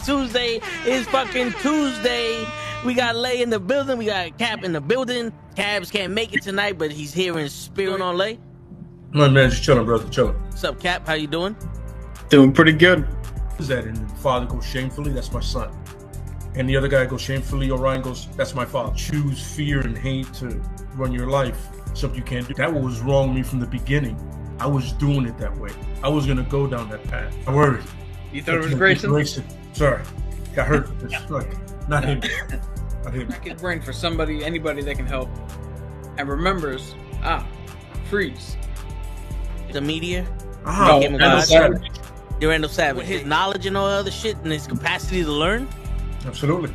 Tuesday. It's fucking Tuesday. We got Lay in the building. We got Cap in the building. Cabs can't make it tonight, but he's here in spirit on Lay. My man, just chilling, brother, chilling. What's up, Cap? How you doing? Doing pretty good. Is that and the father goes shamefully? That's my son. And the other guy goes shamefully. Orion goes, that's my father. Choose fear and hate to run your life. Something you can't do. That was wrong with me from the beginning. I was doing it that way. I was gonna go down that path. I worried. You thought it was Grayson? Sorry, got hurt. Like, not him. Not him. Crack his brain for anybody that can help, and remembers. Freeze. The media. No, Randall Savage. With his knowledge and all other shit and his capacity to learn. Absolutely.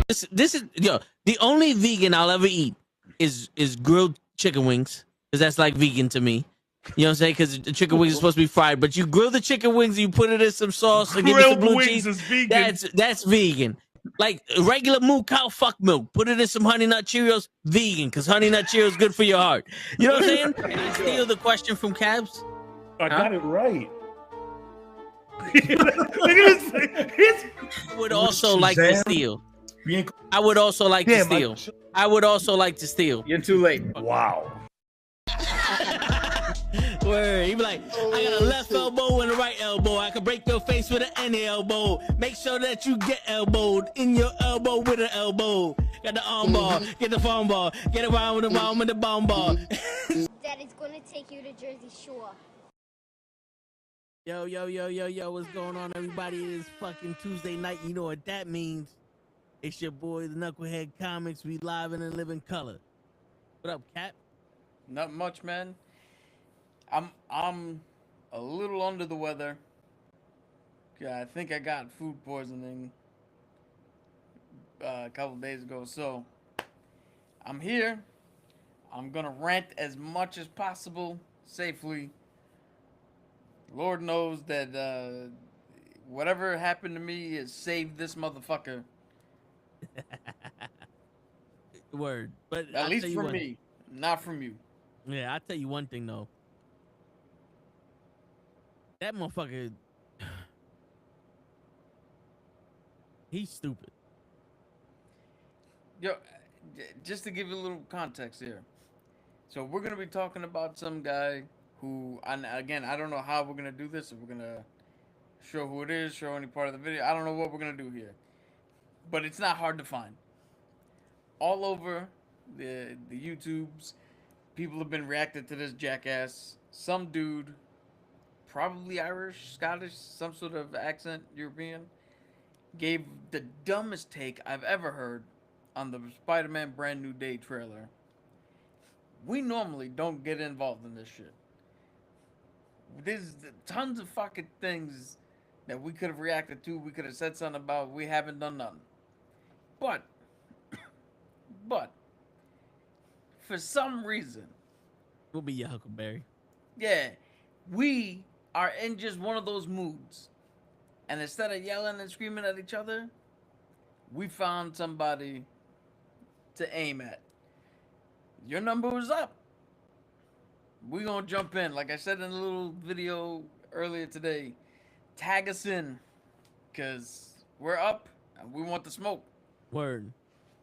This is the only vegan I'll ever eat is grilled chicken wings, because that's like vegan to me. You know what I'm saying? Because the chicken wings are supposed to be fried, but you grill the chicken wings, you put it in some sauce and give it some blue cheese. Is vegan. That's vegan. Like regular moo cow fuck milk. Put it in some Honey Nut Cheerios. Vegan, because Honey Nut Cheerios is good for your heart. You know what I'm saying? Can I steal the question from Cabs? I got it right. I would also like to steal. I would also like to steal. I would also like to steal. You're too late. Wow. Word. He be like, I got a left elbow and a right elbow. I can break your face with any elbow. Make sure that you get elbowed in your elbow with an elbow. Got the arm ball, get the phone ball, get around with the bomb with the bomb ball. Daddy's gonna take you to Jersey Shore. Yo, what's going on, everybody? It is fucking Tuesday night. You know what that means. It's your boy, the Nukkle Hedd Comics. We live and live in color. What up, Cap? Not much, man. I'm a little under the weather. Yeah, I think I got food poisoning a couple days ago. So I'm here. I'm gonna rant as much as possible safely. Lord knows that whatever happened to me has saved this motherfucker. Word. But at least for me, not from you. Yeah, I'll tell you one thing, though. That motherfucker, he's stupid. Yo, just to give you a little context here. So we're going to be talking about some guy who, again, I don't know how we're going to do this. If we're going to show who it is, show any part of the video. I don't know what we're going to do here. But it's not hard to find. All over the YouTubes, people have been reacting to this jackass. Some dude, probably Irish, Scottish, some sort of accent, European, gave the dumbest take I've ever heard on the Spider-Man Brand New Day trailer. We normally don't get involved in this shit. There's tons of fucking things that we could have reacted to, we could have said something about, we haven't done nothing. But, for some reason, We'll be your Huckleberry. yeah, we are in just one of those moods. And instead of yelling and screaming at each other, we found somebody to aim at. Your number was up. We gonna jump in. Like I said in a little video earlier today, tag us in, because we're up and we want the smoke. Word.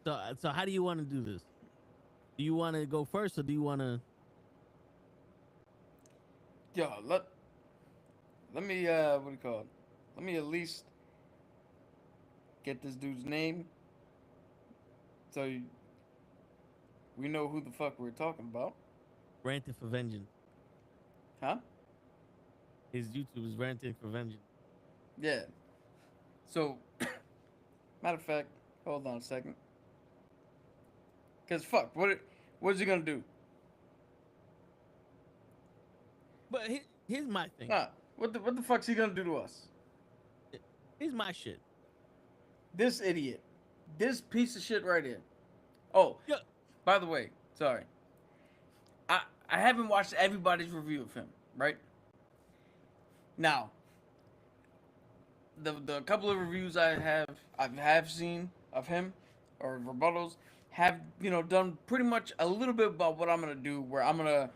So how do you want to do this? Do you want to go first, or do you want to? Yo, let me what do you call it? Let me at least get this dude's name, so we know who the fuck we're talking about. Ranting for Vengeance. Huh? His YouTube is Ranting for Vengeance. Yeah. So, matter of fact, hold on a second. Cause fuck, what's he gonna do? But here's my thing. Nah, what the fuck's he gonna do to us? Here's my shit. This idiot, this piece of shit right here. Oh, Yeah. By the way, sorry. I haven't watched everybody's review of him, right? Now, the couple of reviews I have seen of him, or rebuttals, have, done pretty much a little bit about what I'm gonna do, where I'm gonna,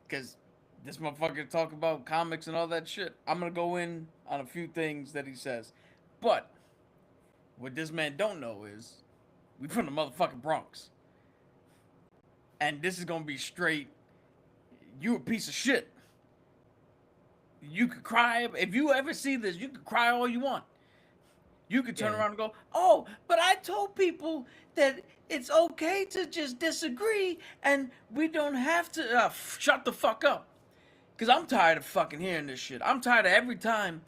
because this motherfucker talk about comics and all that shit, I'm gonna go in on a few things that he says. But What this man don't know is we from the motherfucking Bronx. And this is gonna be straight, you a piece of shit. You could cry. If you ever see this, you could cry all you want. You could turn around and go, oh, but I told people that it's okay to just disagree and we don't have to. Shut the fuck up. Because I'm tired of fucking hearing this shit. I'm tired of every time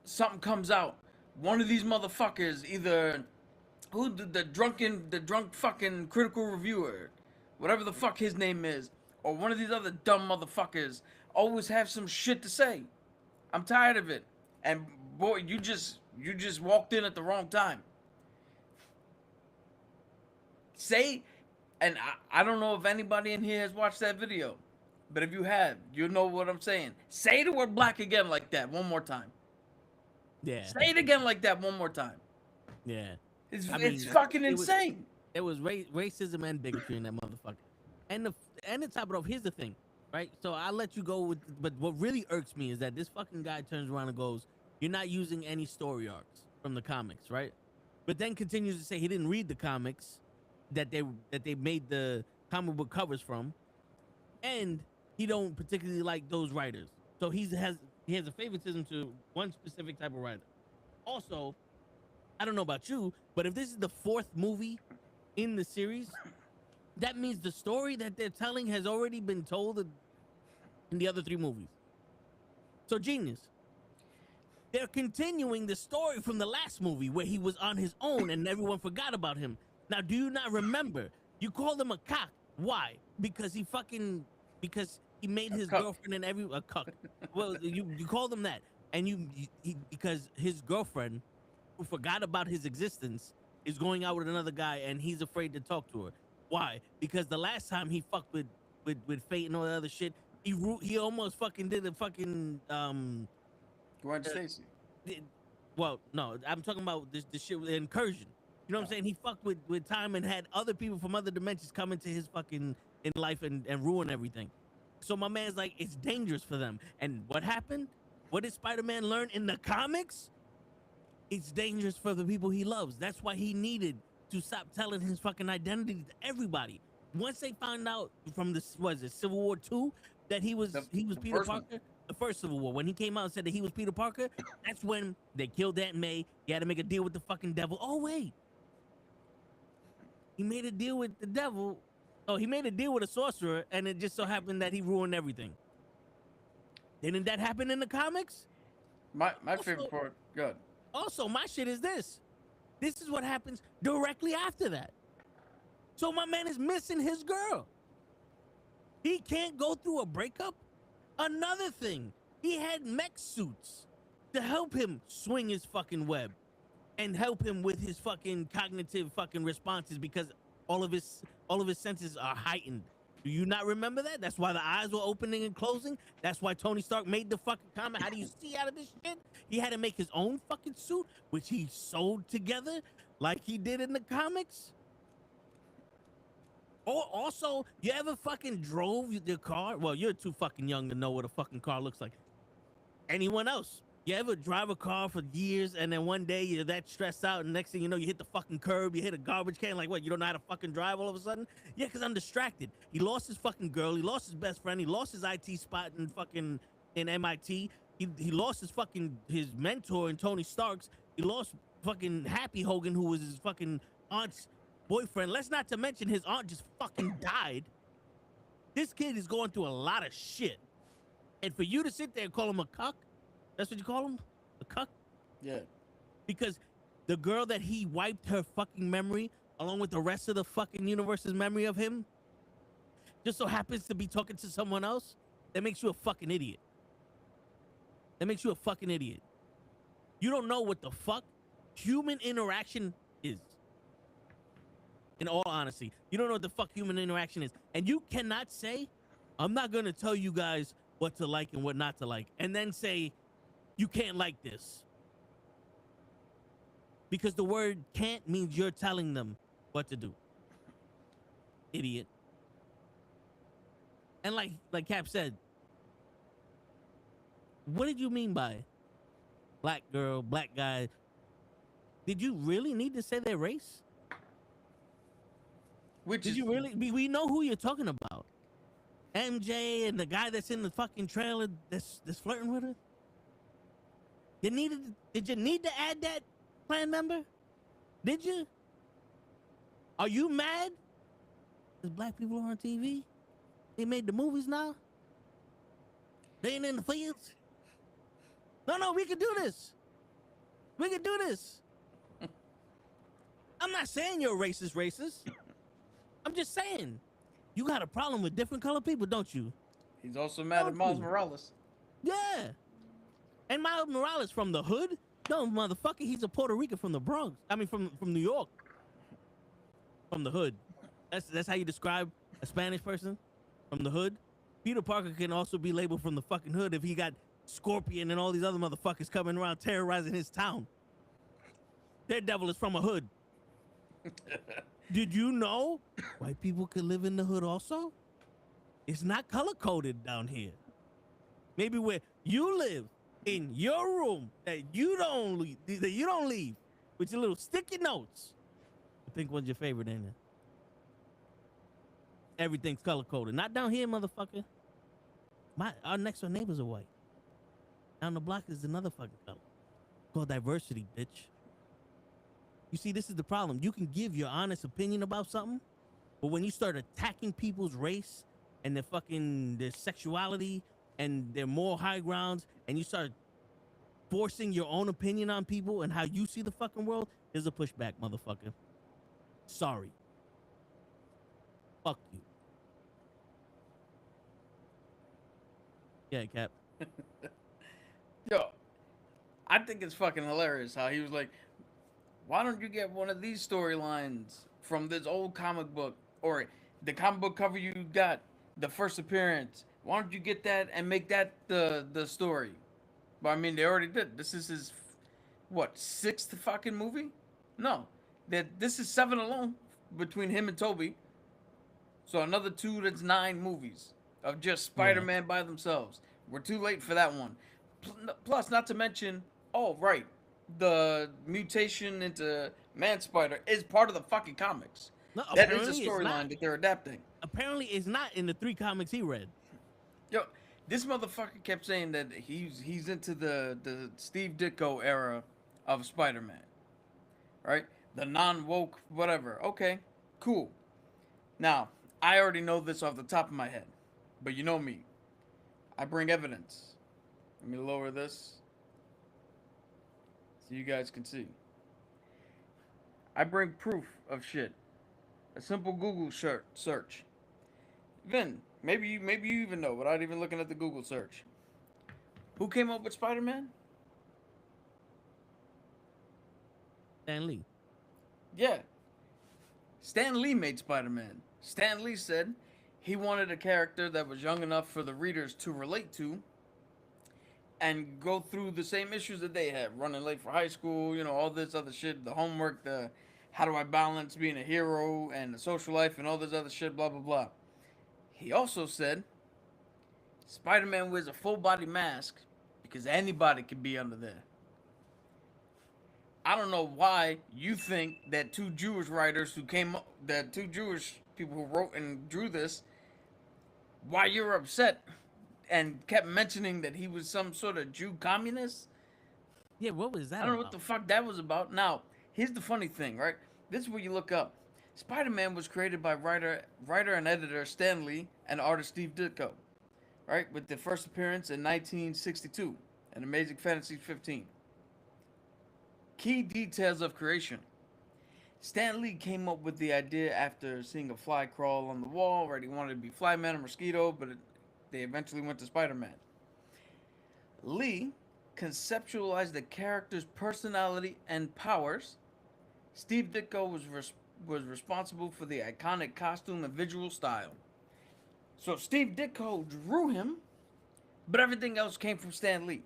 something comes out, one of these motherfuckers, either the drunk fucking critical reviewer, whatever the fuck his name is, or one of these other dumb motherfuckers always have some shit to say. I'm tired of it. And boy, you just walked in at the wrong time. Say, and I don't know if anybody in here has watched that video, but if you have, you know what I'm saying. Say the word black again like that one more time. Yeah. Say it again like that one more time. Yeah. It's fucking insane. There was racism and bigotry in that motherfucker. And to top it off, here's the thing, right? So I'll let you go with, but what really irks me is that this fucking guy turns around and goes, "You're not using any story arcs from the comics, right?" But then continues to say he didn't read the comics that they made the comic book covers from, and he don't particularly like those writers. So he has a favoritism to one specific type of writer. Also, I don't know about you, but if this is the 4th movie in the series, that means the story that they're telling has already been told in the other 3 movies. So genius. They're continuing the story from the last movie where he was on his own and everyone forgot about him. Now, do you not remember? You called him a cock. Why? Because he made his girlfriend and a cuck. Well, you called him that, and because his girlfriend, who forgot about his existence, is going out with another guy, and he's afraid to talk to her. Why? Because the last time he fucked with Fate and all that other shit, he almost fucking did a fucking Gwen Stacy. Well, no, I'm talking about this shit with the incursion. You know what I'm saying? He fucked with time and had other people from other dimensions come into his fucking in life and ruin everything. So my man's like, it's dangerous for them. And what happened? What did Spider-Man learn in the comics? It's dangerous for the people he loves. That's why he needed to stop telling his fucking identity to everybody. Once they found out from Civil War 2 that he was Peter Parker, the first Civil War, when he came out and said that he was Peter Parker, that's when they killed Aunt May. He had to make a deal with the fucking devil. Oh wait, he made a deal with the devil. Oh, he made a deal with a sorcerer, and it just so happened that he ruined everything. Didn't that happen in the comics? My favorite part. Good. Also, my shit is this. This is what happens directly after that. So my man is missing his girl. He can't go through a breakup. Another thing, he had mech suits to help him swing his fucking web and help him with his fucking cognitive fucking responses because all of his senses are heightened. Do you not remember that? That's why the eyes were opening and closing. That's why Tony Stark made the fucking comment, how do you see out of this shit? He had to make his own fucking suit, which he sewed together like he did in the comics. Or also, you ever fucking drove your car? Well, you're too fucking young to know what a fucking car looks like. Anyone else? You ever drive a car for years and then one day you're that stressed out and next thing you know, you hit the fucking curb, you hit a garbage can, like what, you don't know how to fucking drive all of a sudden? Yeah, because I'm distracted. He lost his fucking girl, he lost his best friend, he lost his IT spot in MIT, he lost his mentor in Tony Stark's, he lost fucking Happy Hogan, who was his fucking aunt's boyfriend. Let's not to mention his aunt just fucking died. This kid is going through a lot of shit. And for you to sit there and call him a cuck, that's what you call him? A cuck? Yeah. Because the girl that he wiped her fucking memory, along with the rest of the fucking universe's memory of him, just so happens to be talking to someone else, that makes you a fucking idiot. That makes you a fucking idiot. You don't know what the fuck human interaction is. In all honesty, you don't know what the fuck human interaction is. And you cannot say, I'm not going to tell you guys what to like and what not to like, and then say, you can't like this. Because the word can't means you're telling them what to do. Idiot. And like Cap said, what did you mean by black girl, black guy? Did you really need to say their race? Did you really? We know who you're talking about. MJ and the guy that's in the fucking trailer that's flirting with her. Did you need to add that clan member? Did you? Are you mad? Because black people are on TV? They made the movies now? They ain't in the fields? No, we can do this. We can do this. I'm not saying you're racist. I'm just saying, you got a problem with different colored people, don't you? He's also mad at Miles Morales. Yeah. And Miles Morales from the hood? No, motherfucker, he's a Puerto Rican from the Bronx. I mean, from New York. From the hood. That's how you describe a Spanish person? From the hood? Peter Parker can also be labeled from the fucking hood if he got Scorpion and all these other motherfuckers coming around terrorizing his town. Daredevil is from a hood. Did you know white people can live in the hood also? It's not color-coded down here. Maybe where you live, in your room, that you don't leave with your little sticky notes. The pink one's your favorite, ain't it? Everything's color-coded. Not down here, motherfucker. Our next door neighbors are white. Down the block is another fucking color. Called diversity, bitch. You see, this is the problem. You can give your honest opinion about something, but when you start attacking people's race and their sexuality and their moral high grounds, and you start forcing your own opinion on people and how you see the fucking world, there's a pushback, motherfucker. Sorry. Fuck you. Yeah, Cap. Yo, I think it's fucking hilarious how he was like, why don't you get one of these storylines from this old comic book, or the comic book cover you got, the first appearance? Why don't you get that and make that the story? But I mean, they already did. This is his, what, 6th fucking movie? No, this is 7 alone between him and Toby. So another 2, that's 9 movies of just Spider-Man by themselves. We're too late for that one. Plus, not to mention, oh, right, the mutation into Man-Spider is part of the fucking comics. No, that is a storyline that they're adapting. Apparently, it's not in the 3 comics he read. Yo, this motherfucker kept saying that he's into the Steve Ditko era of Spider-Man, right? The non-woke whatever. Okay, cool. Now, I already know this off the top of my head, but you know me. I bring evidence. Let me lower this so you guys can see. I bring proof of shit. A simple Google search. Vin, maybe you even know without even looking at the Google search. Who came up with Spider-Man? Stan Lee. Yeah. Stan Lee made Spider-Man. Stan Lee said he wanted a character that was young enough for the readers to relate to and go through the same issues that they had. Running late for high school, all this other shit, the homework, the how do I balance being a hero and the social life and all this other shit, blah, blah, blah. He also said Spider-Man wears a full body mask because anybody could be under there. I don't know why you think that 2 Jewish writers that 2 Jewish people who wrote and drew this, why you're upset and kept mentioning that he was some sort of Jew communist. Yeah, what was that I don't know what the fuck that was about. Now, here's the funny thing, right? This is where you look up. Spider-Man was created by writer and editor Stan Lee and artist Steve Ditko, right? With the first appearance in 1962 in Amazing Fantasy 15. Key details of creation. Stan Lee came up with the idea after seeing a fly crawl on the wall, right? He wanted to be Flyman or Mosquito, but they eventually went to Spider-Man. Lee conceptualized the character's personality and powers. Steve Ditko was responsible for the iconic costume and visual style. So Steve Ditko drew him, but everything else came from Stan Lee.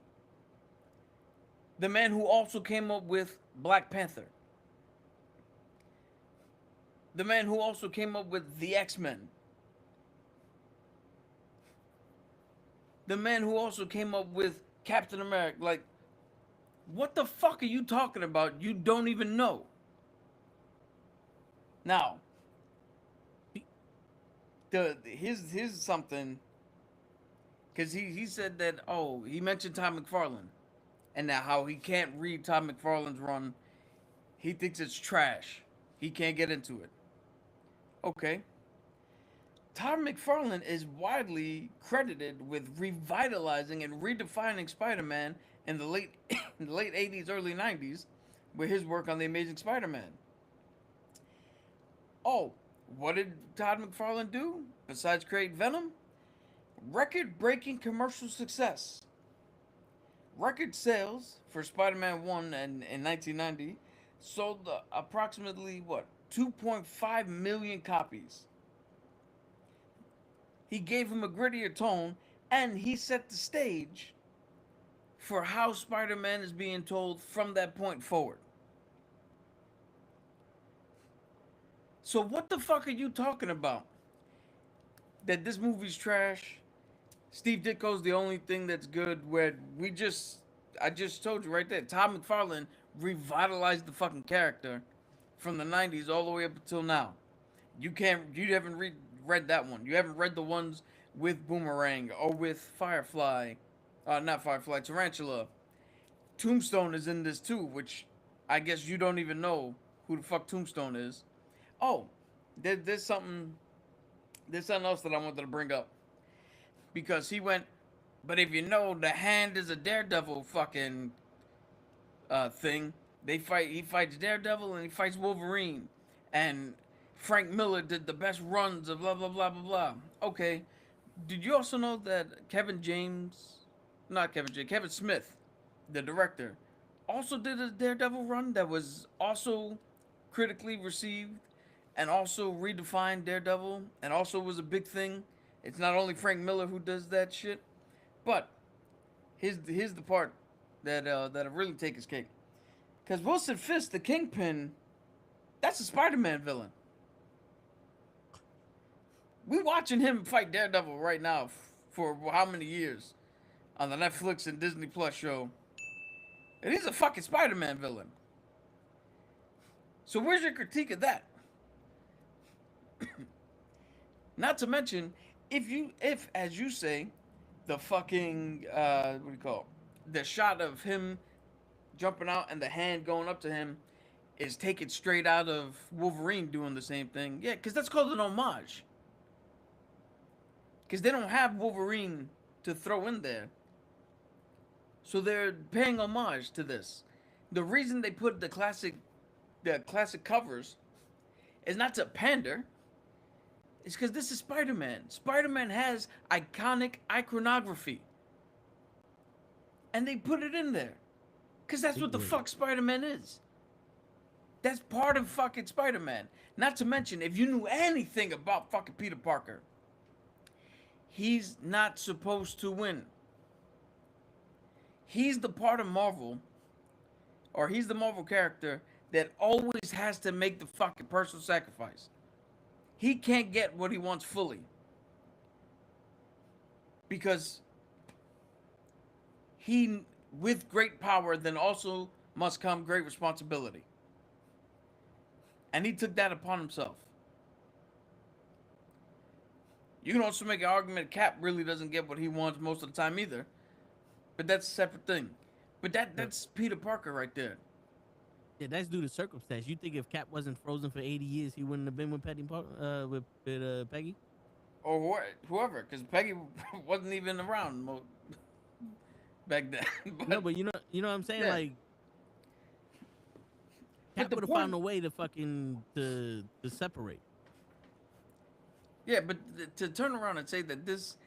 The man who also came up with Black Panther. The man who also came up with the X-Men. The man who also came up with Captain America. Like, What the fuck are you talking about? You don't even know. Now, here's something, because he said that, he mentioned Todd McFarlane, and that how he can't read Todd McFarlane's run. He thinks it's trash. He can't get into it. Okay. Todd McFarlane is widely credited with revitalizing and redefining Spider-Man in the late 80s, early 90s with his work on The Amazing Spider-Man. Oh, what did Todd McFarlane do besides create Venom? Record-breaking commercial success. Record sales for Spider-Man 1 in 1990 sold approximately, 2.5 million copies. He gave him a grittier tone, and he set the stage for how Spider-Man is being told from that point forward. So what the fuck are you talking about? That this movie's trash? Steve Ditko's the only thing that's good, where I just told you right there, Todd McFarlane revitalized the fucking character from the 90s all the way up until now. You haven't read that one. You haven't read the ones with Boomerang or with Firefly. Not Firefly, Tarantula. Tombstone is in this too, which I guess you don't even know who the fuck Tombstone is. Oh, there's something else that I wanted to bring up. Because he went, but if you know, the Hand is a Daredevil fucking thing. He fights Daredevil and he fights Wolverine. And Frank Miller did the best runs of blah, blah, blah, blah, blah. Okay. Did you also know that Kevin Smith, the director, also did a Daredevil run that was also critically received and also redefined Daredevil and also was a big thing? It's not only Frank Miller who does that shit, but here's the part that'll really take his cake. Because Wilson Fisk, the Kingpin, that's a Spider-Man villain. We watching him fight Daredevil right now for how many years on the Netflix and Disney Plus show. And he's a fucking Spider-Man villain. So where's your critique of that? Not to mention, if as you say, the fucking the shot of him jumping out and the Hand going up to him is taken straight out of Wolverine doing the same thing. Yeah, because that's called an homage. Because they don't have Wolverine to throw in there. So they're paying homage to this. The reason they put the classic covers is not to pander. It's because this is Spider-Man. Spider-Man has iconic iconography. And they put it in there. Because that's what the fuck Spider-Man is. That's part of fucking Spider-Man. Not to mention, if you knew anything about fucking Peter Parker, he's not supposed to win. He's the part of Marvel, or he's the Marvel character that always has to make the fucking personal sacrifice. He can't get what he wants fully. Because with great power, then also must come great responsibility. And he took that upon himself. You can also make an argument Cap really doesn't get what he wants most of the time either. But that's a separate thing. But that's Peter Parker right there. Yeah, that's due to circumstance. You think if Cap wasn't frozen for 80 years, he wouldn't have been with Peggy? Or whoever, because Peggy wasn't even around back then. No, but you know what I'm saying? Yeah. Like, Cap would have found a way to fucking to separate. Yeah, but to turn around and say that this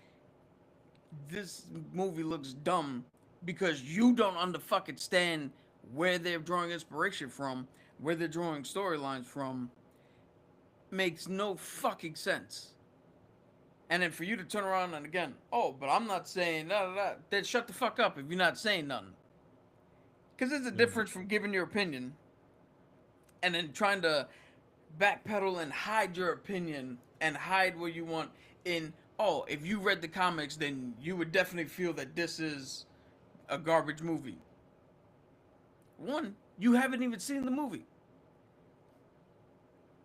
movie looks dumb because you don't understand where they're drawing inspiration from, where they're drawing storylines from, makes no fucking sense. And then for you to turn around and again, but I'm not saying that, then shut the fuck up if you're not saying nothing. Because there's a difference from giving your opinion and then trying to backpedal and hide your opinion and hide what you want in, if you read the comics, then you would definitely feel that this is a garbage movie. One, you haven't even seen the movie.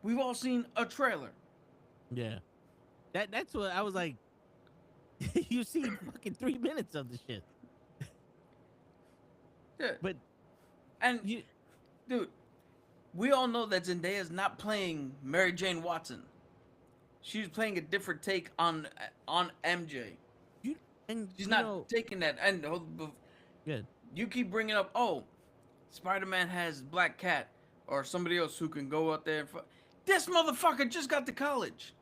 We've all seen a trailer. Yeah. That's what I was like. You see fucking 3 minutes of the shit. Yeah. But And you dude, we all know that Zendaya's not playing Mary Jane Watson. She's playing a different take on MJ. She's not taking that. And good. you keep bringing up, oh, Spider-Man has Black Cat or somebody else who can go out there and this motherfucker just got to college.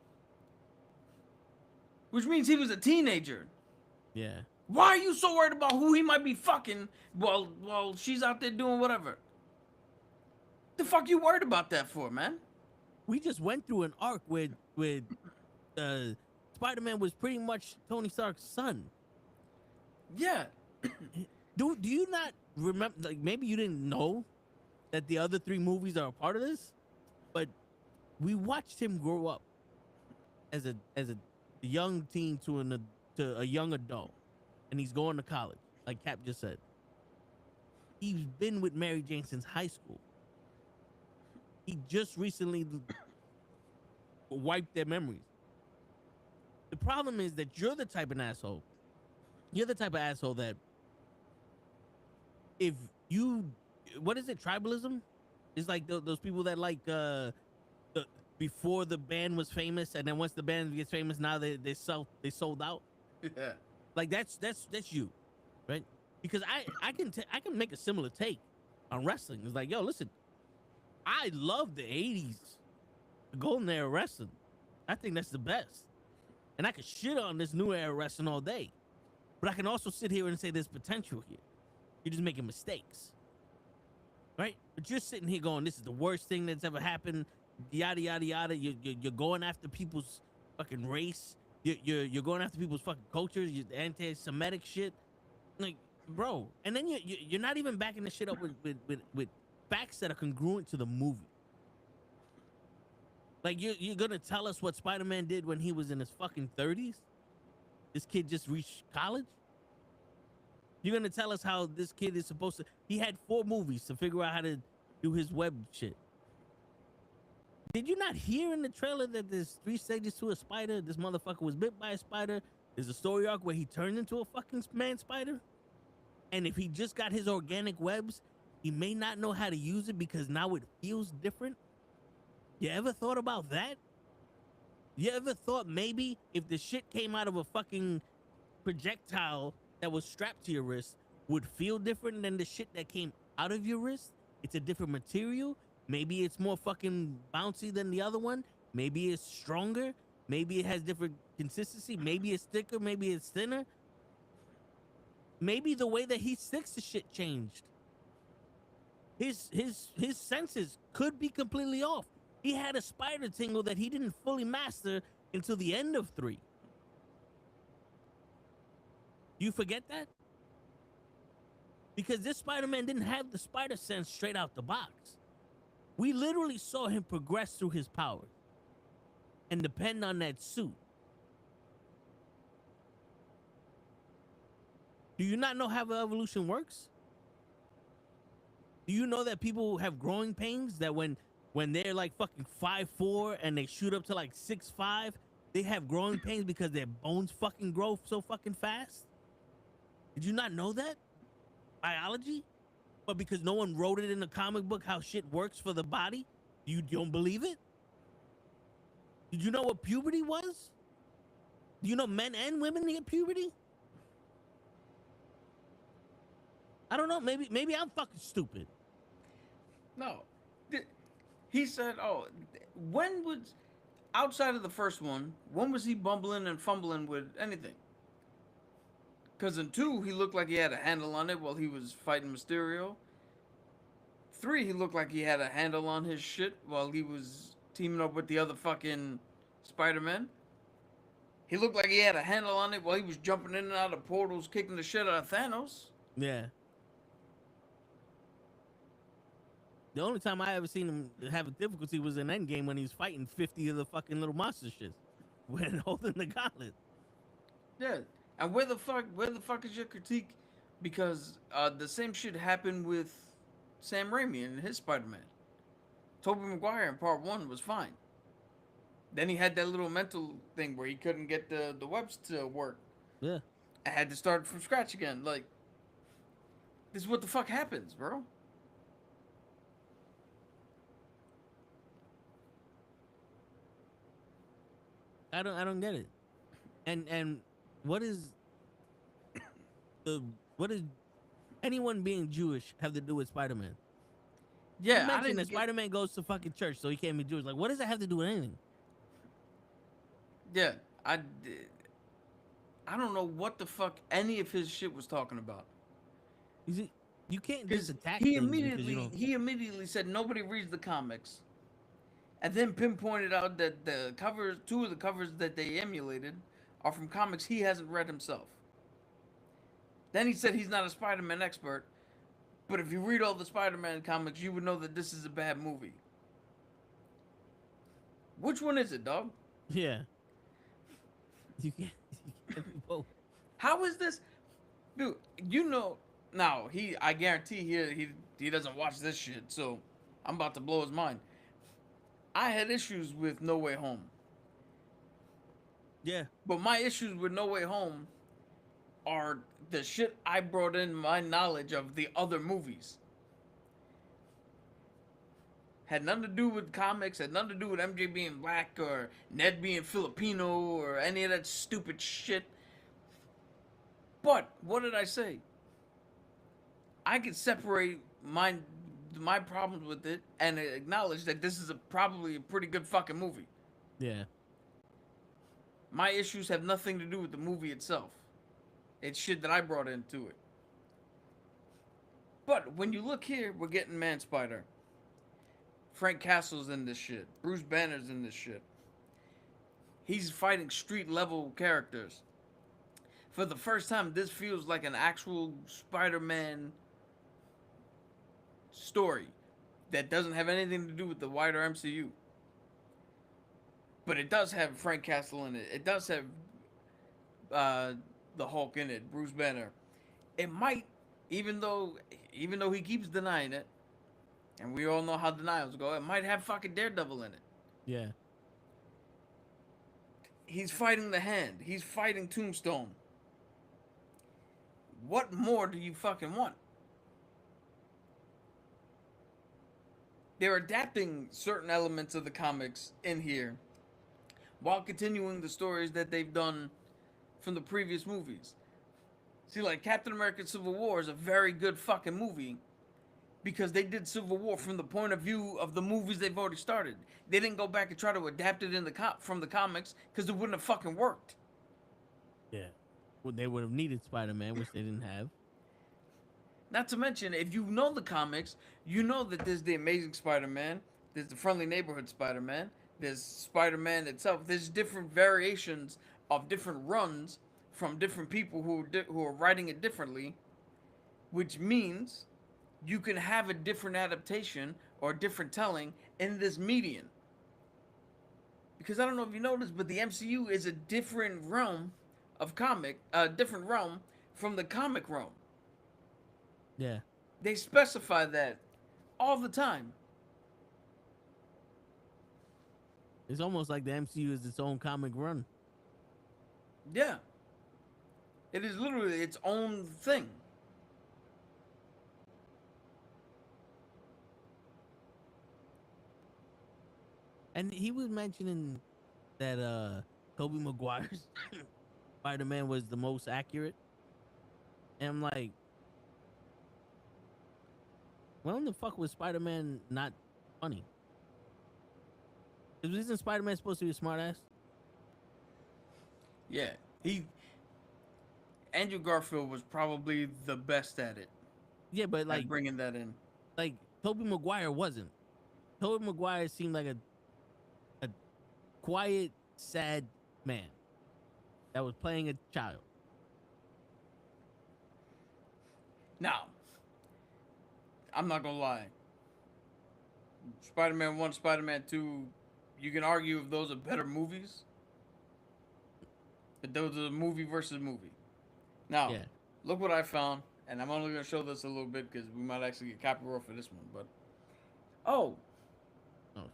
Which means he was a teenager. Yeah. Why are you so worried about who he might be fucking while she's out there doing whatever? The fuck you worried about that for, man? We just went through an arc with Spider-Man was pretty much Tony Stark's son. Yeah. Do you not remember? Like, maybe you didn't know that the other 3 movies are a part of this, but we watched him grow up as a young teen to a young adult, and he's going to college, like Cap just said. He's been with Mary Jane since high school. He just recently wiped their memories. The problem is that you're the type of asshole. You're the type of asshole that if you, what is it, tribalism? It's like those people that like before the band was famous, and then once the band gets famous, now they sold out. Yeah. Like that's you, right? Because I can make a similar take on wrestling. It's like, yo, listen, I love the 80s, the golden era wrestling. I think that's the best. And I could shit on this new era wrestling all day. But I can also sit here and say there's potential here. You're just making mistakes. Right? But you're sitting here going, this is the worst thing that's ever happened. Yada, yada, yada. You're going after people's fucking race. You're going after people's fucking cultures. You're anti-Semitic shit. Like, bro. And then you're not even backing the shit up with facts that are congruent to the movie. Like, you're gonna tell us what Spider-Man did when he was in his fucking 30s? This kid just reached college? You're gonna tell us how this kid is supposed to... He had 4 movies to figure out how to do his web shit. Did you not hear in the trailer that there's 3 stages to a spider? This motherfucker was bit by a spider. There's a story arc where he turned into a fucking man spider. And if he just got his organic webs, he may not know how to use it because now it feels different. You ever thought about that? You ever thought maybe if the shit came out of a fucking projectile that was strapped to your wrist would feel different than the shit that came out of your wrist? It's a different material. Maybe it's more fucking bouncy than the other one. Maybe it's stronger. Maybe it has different consistency. Maybe it's thicker. Maybe it's thinner. Maybe the way that he sticks to shit changed. His senses could be completely off. He had a spider tingle that he didn't fully master until the end of 3. You forget that? Because this Spider-Man didn't have the spider sense straight out the box. We literally saw him progress through his powers and depend on that suit. Do you not know how evolution works? Do you know that people have growing pains, that when they're like fucking 5'4" and they shoot up to like 6'5", they have growing pains because their bones fucking grow so fucking fast? Did you not know that? Biology? But because no one wrote it in the comic book how shit works for the body, you don't believe it? Did you know what puberty was? Do you know men and women get puberty? I don't know. Maybe I'm fucking stupid. No. He said, oh, when was, outside of the first one, when was he bumbling and fumbling with anything? Because in 2, he looked like he had a handle on it while he was fighting Mysterio. 3, he looked like he had a handle on his shit while he was teaming up with the other fucking Spider-Man. He looked like he had a handle on it while he was jumping in and out of portals, kicking the shit out of Thanos. Yeah. The only time I ever seen him have a difficulty was in Endgame when he was fighting 50 of the fucking little monster shits when holding the gauntlet. Yeah. And where the fuck is your critique? Because the same shit happened with Sam Raimi and his Spider-Man. Tobey Maguire in part 1 was fine. Then he had that little mental thing where he couldn't get the webs to work. Yeah. I had to start from scratch again. Like, this is what the fuck happens, bro. I don't get it. And what is anyone being Jewish have to do with Spider-Man? Yeah, You I mentioned didn't that Spider-Man goes to fucking church, so he can't be Jewish. Like, what does that have to do with anything? Yeah, I don't know what the fuck any of his shit was talking about. You can't just attack he things because you immediately don't. he immediately said nobody reads the comics, and then pinpointed out that the covers, two of the covers that they emulated, are from comics he hasn't read himself. Then he said he's not a Spider-Man expert, but if you read all the Spider-Man comics, you would know that this is a bad movie. Which one is it, dog? Yeah. You can't be both. How is this, dude? You know, now I guarantee he doesn't watch this shit, so I'm about to blow his mind. I had issues with No Way Home. Yeah. But my issues with No Way Home are the shit I brought in my knowledge of the other movies. Had nothing to do with comics, had nothing to do with MJ being black or Ned being Filipino or any of that stupid shit. But what did I say? I could separate my problems with it and acknowledge that this is probably a pretty good fucking movie. Yeah. My issues have nothing to do with the movie itself. It's shit that I brought into it. But when you look here, we're getting Man Spider. Frank Castle's in this shit. Bruce Banner's in this shit. He's fighting street level characters. For the first time, this feels like an actual Spider-Man story that doesn't have anything to do with the wider MCU. But it does have Frank Castle in it. It does have the Hulk in it, Bruce Banner. It might, even though he keeps denying it, and we all know how denials go, it might have fucking Daredevil in it. Yeah. He's fighting the Hand. He's fighting Tombstone. What more do you fucking want? They're adapting certain elements of the comics in here while continuing the stories that they've done from the previous movies. See, like Captain America Civil War is a very good fucking movie because they did Civil War from the point of view of the movies they've already started. They didn't go back and try to adapt it in from the comics because it wouldn't have fucking worked. Yeah. Well, they would have needed Spider-Man, which they didn't have. Not to mention, if you know the comics, you know that there's the Amazing Spider-Man, there's the Friendly Neighborhood Spider-Man, there's Spider-Man itself. There's different variations of different runs from different people who are writing it differently, which means you can have a different adaptation or a different telling in this medium. Because I don't know if you noticed, but the MCU is a different realm of different realm from the comic realm. Yeah. They specify that all the time. It's almost like the MCU is its own comic run. Yeah. It is literally its own thing. And he was mentioning that Tobey Maguire's Spider-Man was the most accurate. And I'm like, when the fuck was Spider-Man not funny? Isn't Spider-Man supposed to be a smartass? Yeah. Andrew Garfield was probably the best at it. Yeah, but Like like bringing that in. like Tobey Maguire wasn't. Tobey Maguire seemed like a quiet, sad man that was playing a child. Now, I'm not gonna lie. Spider-Man 1, Spider-Man 2, you can argue if those are better movies. But those are movie versus movie. Now, Yeah. look what I found and I'm only gonna show this a little bit because we might actually get copyright for this one. But oh,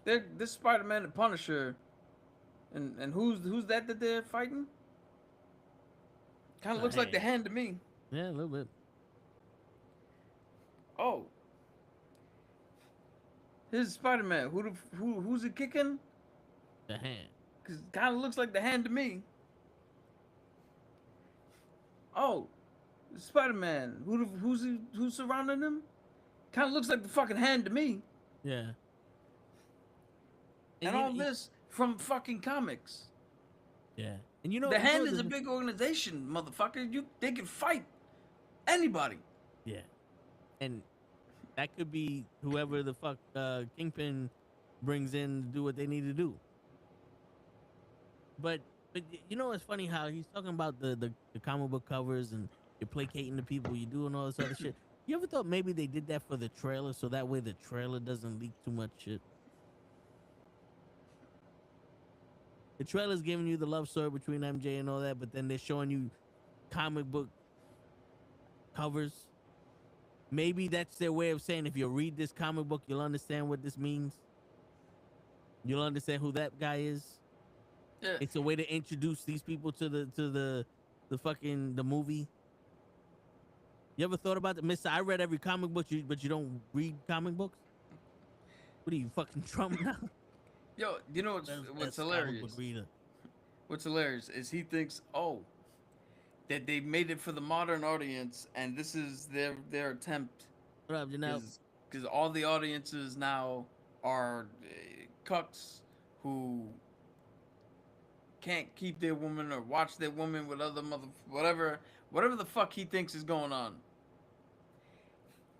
this Spider-Man and Punisher, and who's that they're fighting? Kind of looks like the Hand to me. Yeah, a little bit. Oh, here's Spider-Man. Who's it kicking? The Hand. Cause kind of looks like the Hand to me. Oh, Spider-Man. Who's surrounding him? Kind of looks like the fucking Hand to me. Yeah. And all this from fucking comics. Yeah. And you know the Hand is a big organization, motherfucker. They can fight anybody. Yeah. And that could be whoever the fuck Kingpin brings in to do what they need to do. But you know what's funny how he's talking about the comic book covers and you're placating the people, you're doing all this other shit. You ever thought maybe they did that for the trailer so that way the trailer doesn't leak too much shit? The trailer's giving you the love story between MJ and all that, but then they're showing you comic book covers. Maybe that's their way of saying if you read this comic book, you'll understand what this means. You'll understand who that guy is. Yeah. It's a way to introduce these people to the fucking the movie. You ever thought about that, Mister? I read every comic book, but you don't read comic books. What are you, fucking Trump now? Yo, you know what's hilarious? What's hilarious is he thinks, that they made it for the modern audience, and this is their attempt. What up, Janelle? Because all the audiences now are cucks who can't keep their woman or watch their woman with other whatever the fuck he thinks is going on.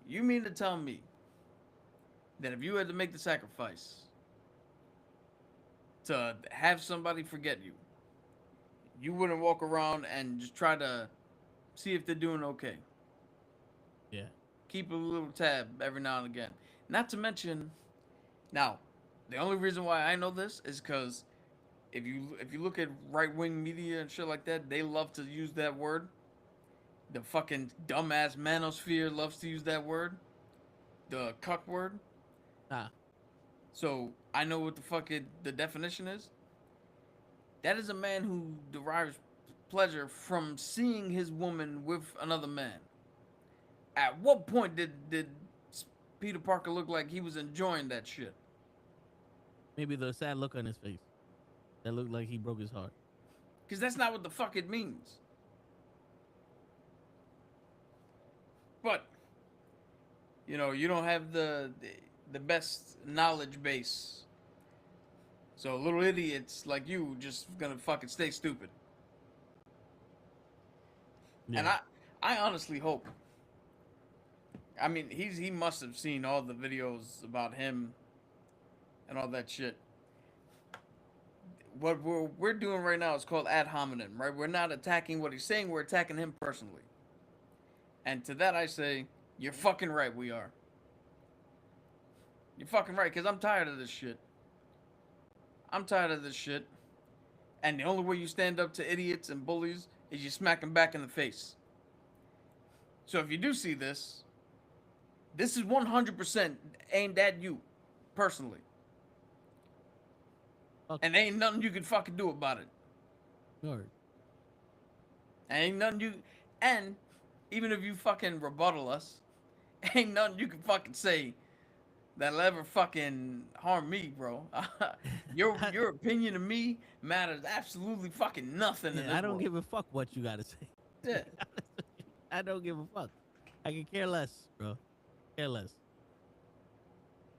You mean to tell me that if you had to make the sacrifice to have somebody forget you, you wouldn't walk around and just try to see if they're doing okay? Yeah. Keep a little tab every now and again. Not to mention, now, the only reason why I know this is because if you look at right-wing media and shit like that, they love to use that word. The fucking dumbass manosphere loves to use that word. The cuck word. So I know what the fuck the definition is. That is a man who derives pleasure from seeing his woman with another man. At what point did Peter Parker look like he was enjoying that shit? Maybe the sad look on his face. That looked like he broke his heart. Because that's not what the fuck it means. But, you know, you don't have the best knowledge base. So little idiots like you just gonna fucking stay stupid. Yeah. And I honestly hope. I mean, he must have seen all the videos about him and all that shit. What we're doing right now is called ad hominem, right? We're not attacking what he's saying, we're attacking him personally. And to that I say, you're fucking right, we are. You're fucking right, because I'm tired of this shit. I'm tired of this shit. And the only way you stand up to idiots and bullies is you smack them back in the face. So if you do see this, this is 100% aimed at you, personally. Okay. And ain't nothing you can fucking do about it. Alright. Ain't nothing you... And even if you fucking rebuttal us, ain't nothing you can fucking say that'll ever fucking harm me, bro. Your opinion of me matters absolutely fucking nothing. Yeah, in this I don't world. give a fuck what you gotta say. Yeah. I don't give a fuck. I can care less, bro. Care less.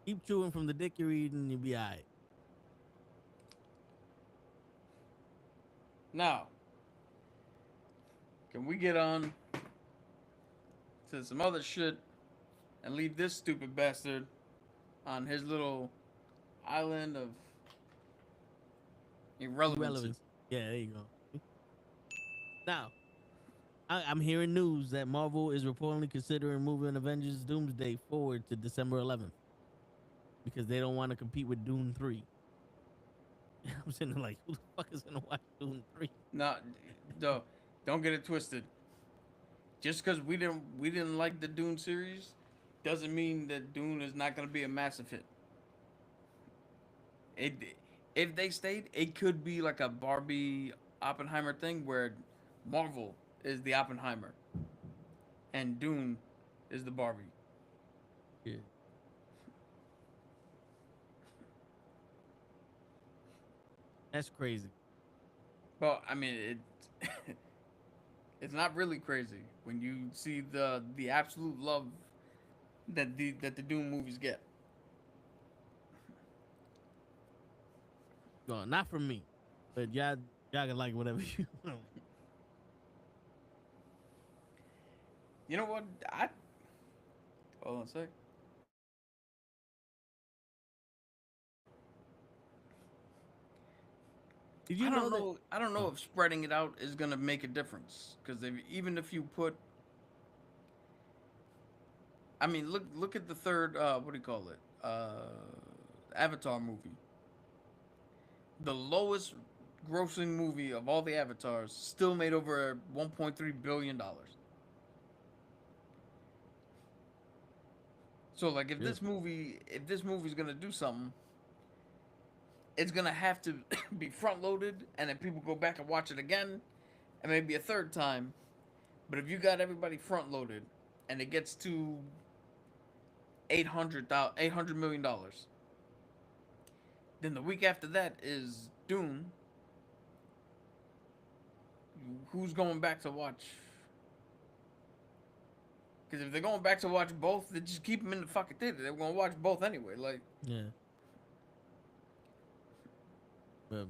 Keep chewing from the dick you're eating, you'll be alright. Now, can we get on to some other shit and leave this stupid bastard on his little island of irrelevance? Yeah, there you go. Now, I'm hearing news that Marvel is reportedly considering moving Avengers Doomsday forward to December 11th because they don't want to compete with Doom 3. I'm sitting there like, who the fuck is gonna watch Doom 3? No, don't get it twisted. Just because we didn't like the Dune series, doesn't mean that Dune is not gonna be a massive hit. It if they stayed, it could be like a Barbie Oppenheimer thing where Marvel is the Oppenheimer and Dune is the Barbie. Yeah. That's crazy. Well, I mean it. It's not really crazy when you see the absolute love that the Dune movies get. Well, not from me, but y'all can like whatever you want. You know what? I hold on a sec. Did you know that? I don't know if spreading it out is gonna make a difference because even if you put, I mean, look at the third. What do you call it? Avatar movie. The lowest grossing movie of all the Avatars still made over 1.3 billion dollars. So like Yeah. if this movie's gonna do something, it's gonna have to be front loaded, and then people go back and watch it again, and maybe a third time. But if you got everybody front loaded, and it gets to $800 million, then the week after that is Dune. Who's going back to watch? Because if they're going back to watch both, they just keep them in the fucking theater. They're gonna watch both anyway. Like, Yeah. But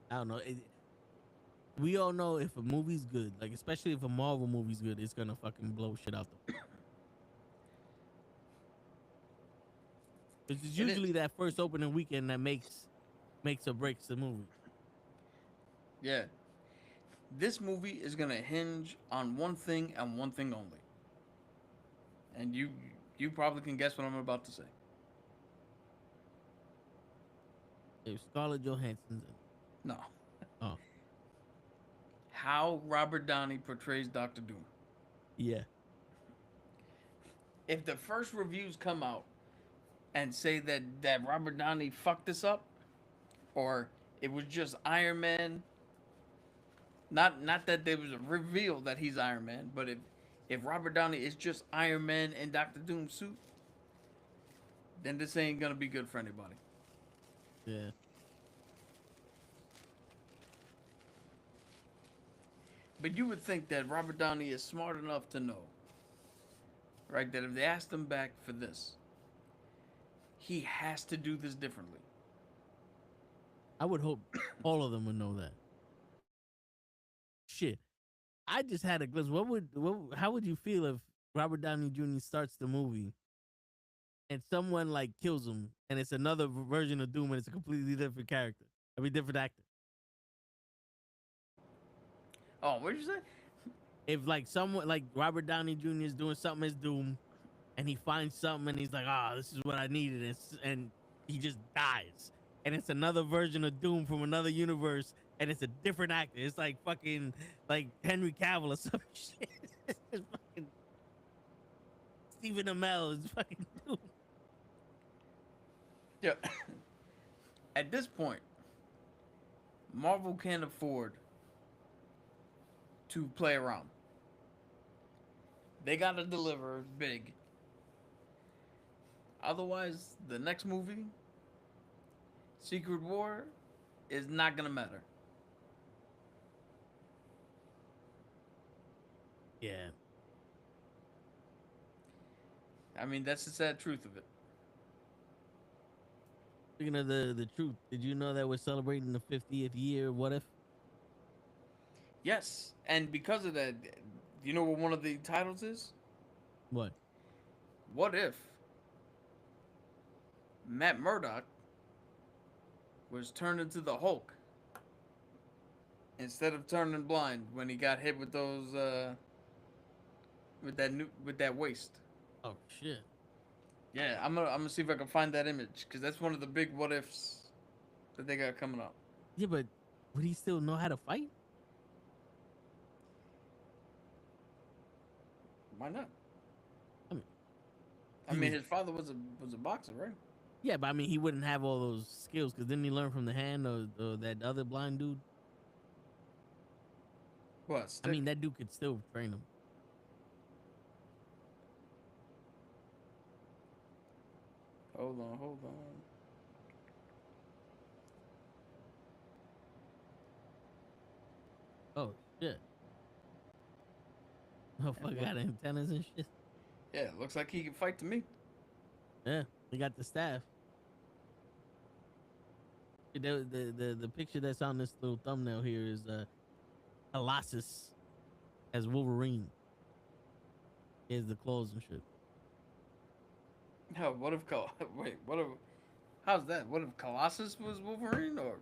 I don't know. We all know if a movie's good, like especially if a Marvel movie's good, it's gonna fucking blow shit out the. It's usually that first opening weekend that makes or breaks the movie. yeah, this movie is gonna hinge on one thing and one thing only. And you probably can guess what I'm about to say. If Scarlett Johansson's in. No. Oh. How Robert Downey portrays Doctor Doom. Yeah. If the first reviews come out and say that Robert Downey fucked this up, or it was just Iron Man, not that there was a reveal that he's Iron Man, but if Robert Downey is just Iron Man in Doctor Doom's suit, then this ain't gonna be good for anybody. Yeah. But you would think that Robert Downey is smart enough to know, right, that if they asked him back for this, he has to do this differently. I would hope all of them would know that. Shit. I just had a glimpse. How would you feel if Robert Downey Jr. starts the movie and someone like kills him and it's another version of Doom and it's a completely different character? I mean, different actor. Oh, what did you say? If like someone like Robert Downey Jr. is doing something as Doom and he finds something and he's like, this is what I needed, and he just dies. And it's another version of Doom from another universe, and it's a different actor. It's like fucking like Henry Cavill or some shit. It's fucking Stephen Amell is fucking Doom. Yeah. At this point, Marvel can't afford to play around. They gotta deliver big. Otherwise, the next movie, Secret War, is not gonna matter. Yeah. I mean, that's the sad truth of it. Speaking of the truth, did you know that we're celebrating the 50th year? What if? Yes, and because of that, you know what one of the titles is? What? What if Matt Murdock was turned into the Hulk instead of turning blind when he got hit with those with that waist? Oh shit. Yeah, I'm gonna see if I can find that image because that's one of the big what ifs that they got coming up. Yeah, but would he still know how to fight? Why not? I mean, I mean, his father was a boxer, right? Yeah, but I mean, he wouldn't have all those skills because didn't he learn from the hand or that other blind dude? What? I Stick? mean, that dude could still train him. Hold on. Oh shit! Oh fuck, got antennas and shit. Yeah, it looks like he can fight to me. Yeah, he got the staff. The picture that's on this little thumbnail here is Colossus as Wolverine. Here's the clothes and shit. No, what if wait? What if? How's that? What if Colossus was Wolverine or?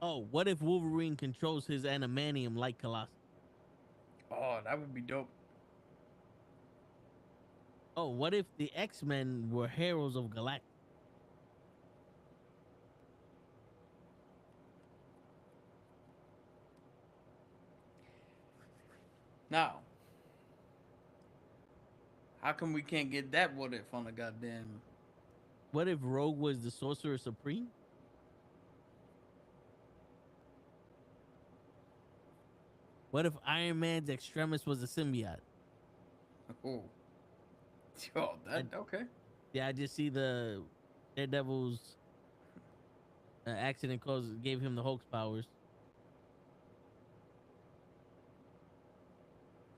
Oh, what if Wolverine controls his animanium like Colossus? Oh, that would be dope. Oh, what if the X-Men were heroes of Galactus? Now, how come we can't get that what if on the goddamn? What if Rogue was the Sorcerer Supreme? What if Iron Man's Extremis was a symbiote? Oh, yo, that okay. Yeah, I just see the Daredevil's accident gave him the Hulk's powers.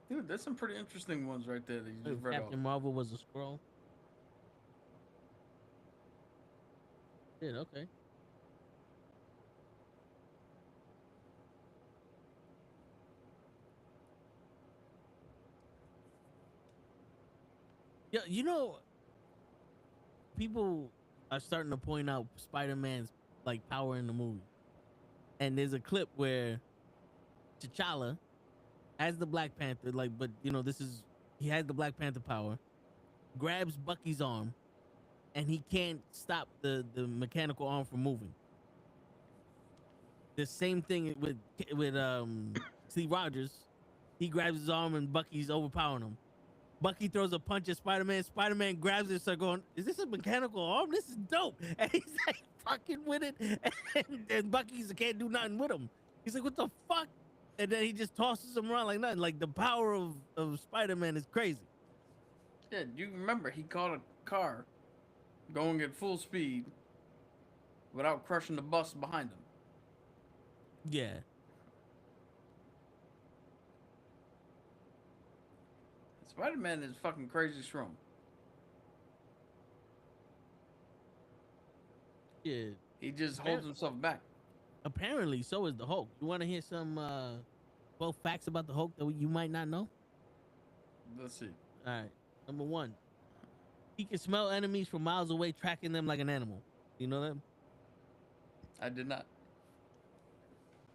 Dude, there's some pretty interesting ones right there that you just read off. Captain Marvel was a Skrull. Yeah, okay. Yeah, you know, people are starting to point out Spider-Man's like power in the movie, and there's a clip where T'Challa, as the Black Panther, like, but you know, he has the Black Panther power, grabs Bucky's arm, and he can't stop the mechanical arm from moving. The same thing with Steve Rogers. He grabs his arm and Bucky's overpowering him. Bucky throws a punch at Spider-Man. Spider-Man grabs it, start going, "Is this a mechanical arm? This is dope!" And he's like fucking with it, and Bucky's can't do nothing with him. He's like, "What the fuck?" And then he just tosses him around like nothing. Like the power of Spider-Man is crazy. Yeah, you remember he caught a car going at full speed without crushing the bus behind him. Yeah. Spider-Man is fucking crazy strong. Yeah. He just holds himself back. Apparently, so is the Hulk. You want to hear some 12 facts about the Hulk that you might not know? Let's see. All right. Number 1, he can smell enemies from miles away, tracking them like an animal. You know that? I did not.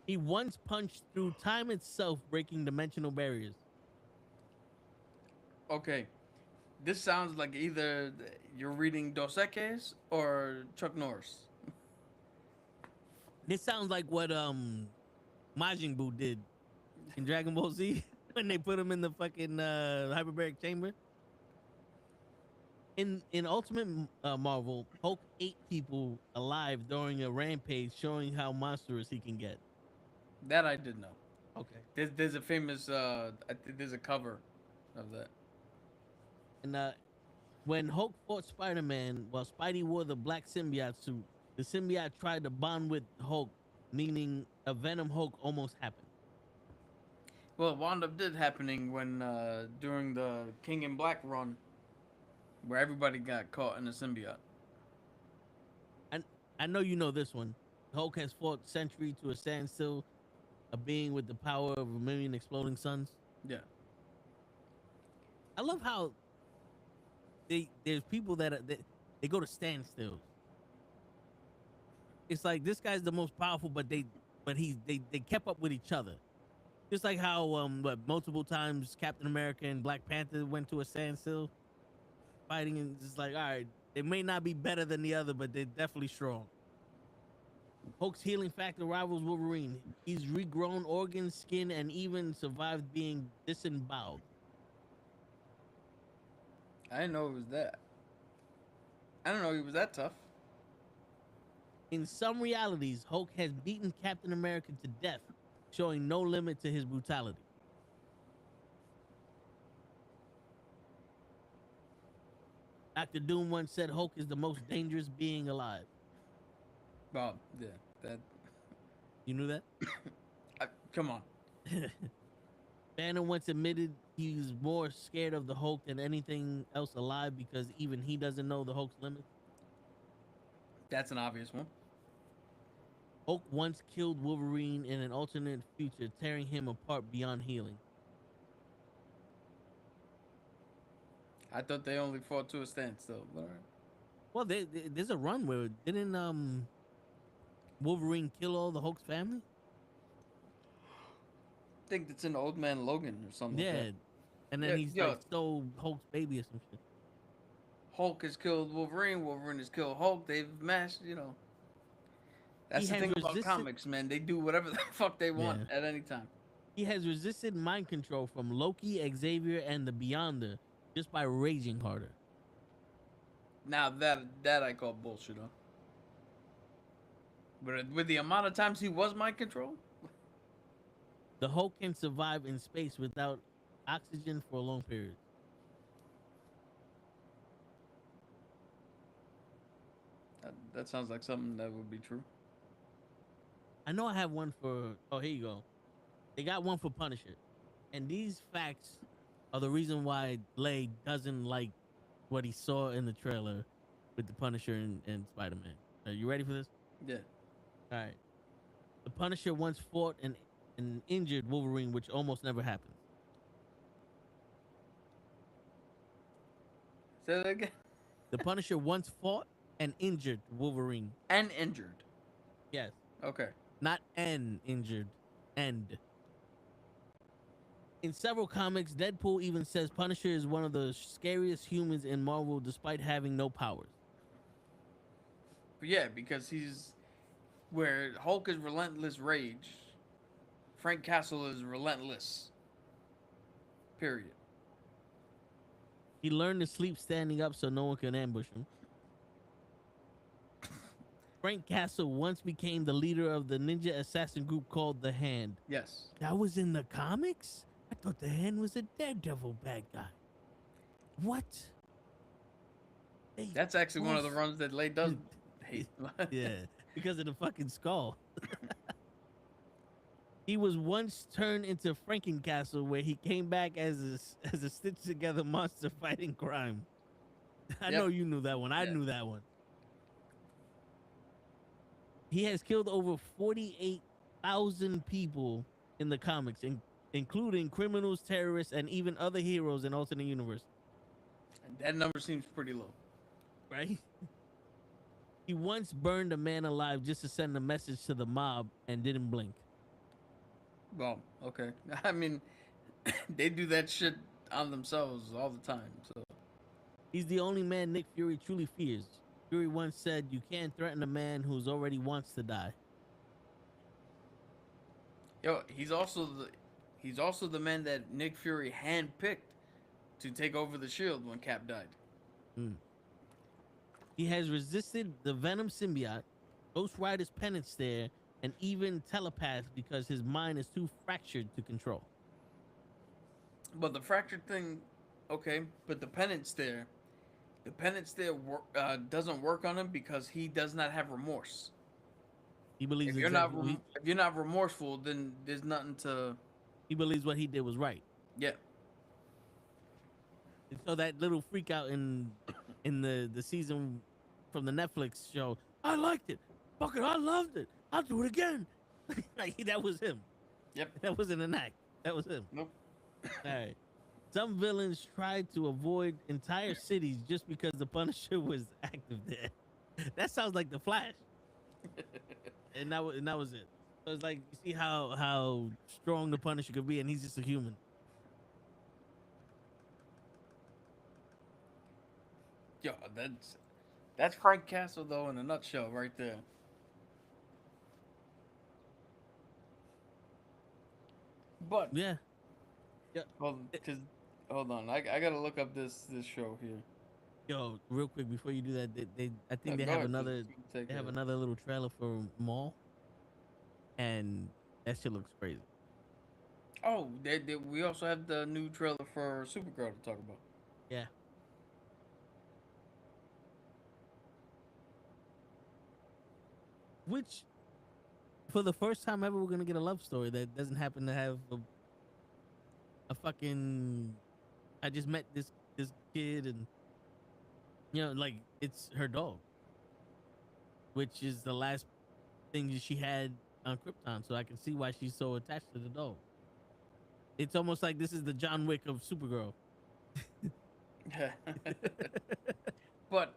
He once punched through time itself, breaking dimensional barriers. Okay. This sounds like either you're reading Dos Equis or Chuck Norris. This sounds like what Majin Buu did in Dragon Ball Z when they put him in the fucking hyperbaric chamber. In Ultimate Marvel, Hulk ate people alive during a rampage, showing how monstrous he can get. That I did know. Okay. There's a famous I think there's a cover of that. And when Hulk fought Spider-Man, while Spidey wore the black symbiote suit, the symbiote tried to bond with Hulk, meaning a Venom Hulk almost happened. Well, it wound up did happening when during the King in Black run, where everybody got caught in a symbiote. I know you know this one. Hulk has fought Sentry to a standstill, a being with the power of 1,000,000 exploding suns. Yeah. I love how there's people that they go to standstills. It's like this guy's the most powerful, but they kept up with each other. Just like how multiple times Captain America and Black Panther went to a standstill, fighting, and just like, all right, they may not be better than the other, but they're definitely strong. Hulk's healing factor rivals Wolverine. He's regrown organs, skin, and even survived being disemboweled. I didn't know it was that. I didn't know he was that tough. In some realities, Hulk has beaten Captain America to death, showing no limit to his brutality. Dr. Doom once said Hulk is the most dangerous being alive. Well, yeah, that. You knew that? Come on. Banner once admitted he's more scared of the Hulk than anything else alive because even he doesn't know the Hulk's limits. That's an obvious one. Hulk once killed Wolverine in an alternate future, tearing him apart beyond healing. I thought they only fought to a standstill. All right. Well, there's a run where didn't Wolverine kill all the Hulk's family? I think it's in Old Man Logan or something. Yeah, Like that. and then he's like stole Hulk's baby or some shit. Hulk has killed Wolverine. Wolverine has killed Hulk. They've mashed, That's the thing about comics, man. They do whatever the fuck they want at any time. He has resisted mind control from Loki, Xavier, and the Beyonder just by raging harder. Now that I call bullshit, huh? But with the amount of times he was mind control, The Hulk can survive in space without oxygen for a long period. that sounds like something that would be true. I know I have one for. Oh, here you go. They got one for Punisher, and these facts are the reason why Blade doesn't like what he saw in the trailer with the Punisher and Spider-Man. Are you ready for this? Yeah. All right. The Punisher once fought and injured Wolverine, which almost never happens. Say that again. The Punisher once fought and injured Wolverine. And injured. Yes. Okay. Not an injured. End. In several comics, Deadpool even says Punisher is one of the scariest humans in Marvel despite having no powers. But yeah, because he's where Hulk is relentless rage, Frank Castle is relentless. Period. He learned to sleep standing up so no one can ambush him. Frank Castle once became the leader of the ninja assassin group called the Hand. Yes. That was in the comics? I thought the Hand was a Daredevil bad guy. What? That's actually one of the runs that Lay does hate. Yeah, because of the fucking skull. He was once turned into Frankencastle, where he came back as a stitched together monster fighting crime. I know you knew that one. I knew that one. He has killed over 48,000 people in the comics, including criminals, terrorists, and even other heroes in alternate universe. And that number seems pretty low. Right? He once burned a man alive just to send a message to the mob and didn't blink. Well, okay. I mean, they do that shit on themselves all the time. So He's the only man Nick Fury truly fears. Fury once said, "You can't threaten a man who's already wants to die." Yo, he's also the man that Nick Fury handpicked to take over the Shield when Cap died. He has resisted the Venom symbiote, Ghost Rider's penance stare, and even telepath because his mind is too fractured to control. But the fractured thing, okay, but the penance stare doesn't work on him because he does not have remorse. He believes if you're not remorseful, then there's nothing to. He believes what he did was right. Yeah. And so that little freak out in the season from the Netflix show, I liked it. Fuck it, I loved it. I'll do it again. Like, that was him. Yep. That wasn't an act. That was him. Nope. All right. Some villains tried to avoid entire cities just because the Punisher was active there. That sounds like the Flash. and that was it. So it's like, you see how strong the Punisher could be, and he's just a human. Yo, that's Frank Castle though in a nutshell right there. But Yeah. hold on, I gotta look up this show here. Yo, real quick before you do that, I think they Go have ahead, another take they have it. another little trailer for Mall, and that shit looks crazy. Oh, we also have the new trailer for Supergirl to talk about. Yeah. Which, for the first time ever, we're gonna get a love story that doesn't happen to have a fucking. I just met this kid, and like it's her dog, which is the last thing that she had on Krypton. So I can see why she's so attached to the dog. It's almost like this is the John Wick of Supergirl. But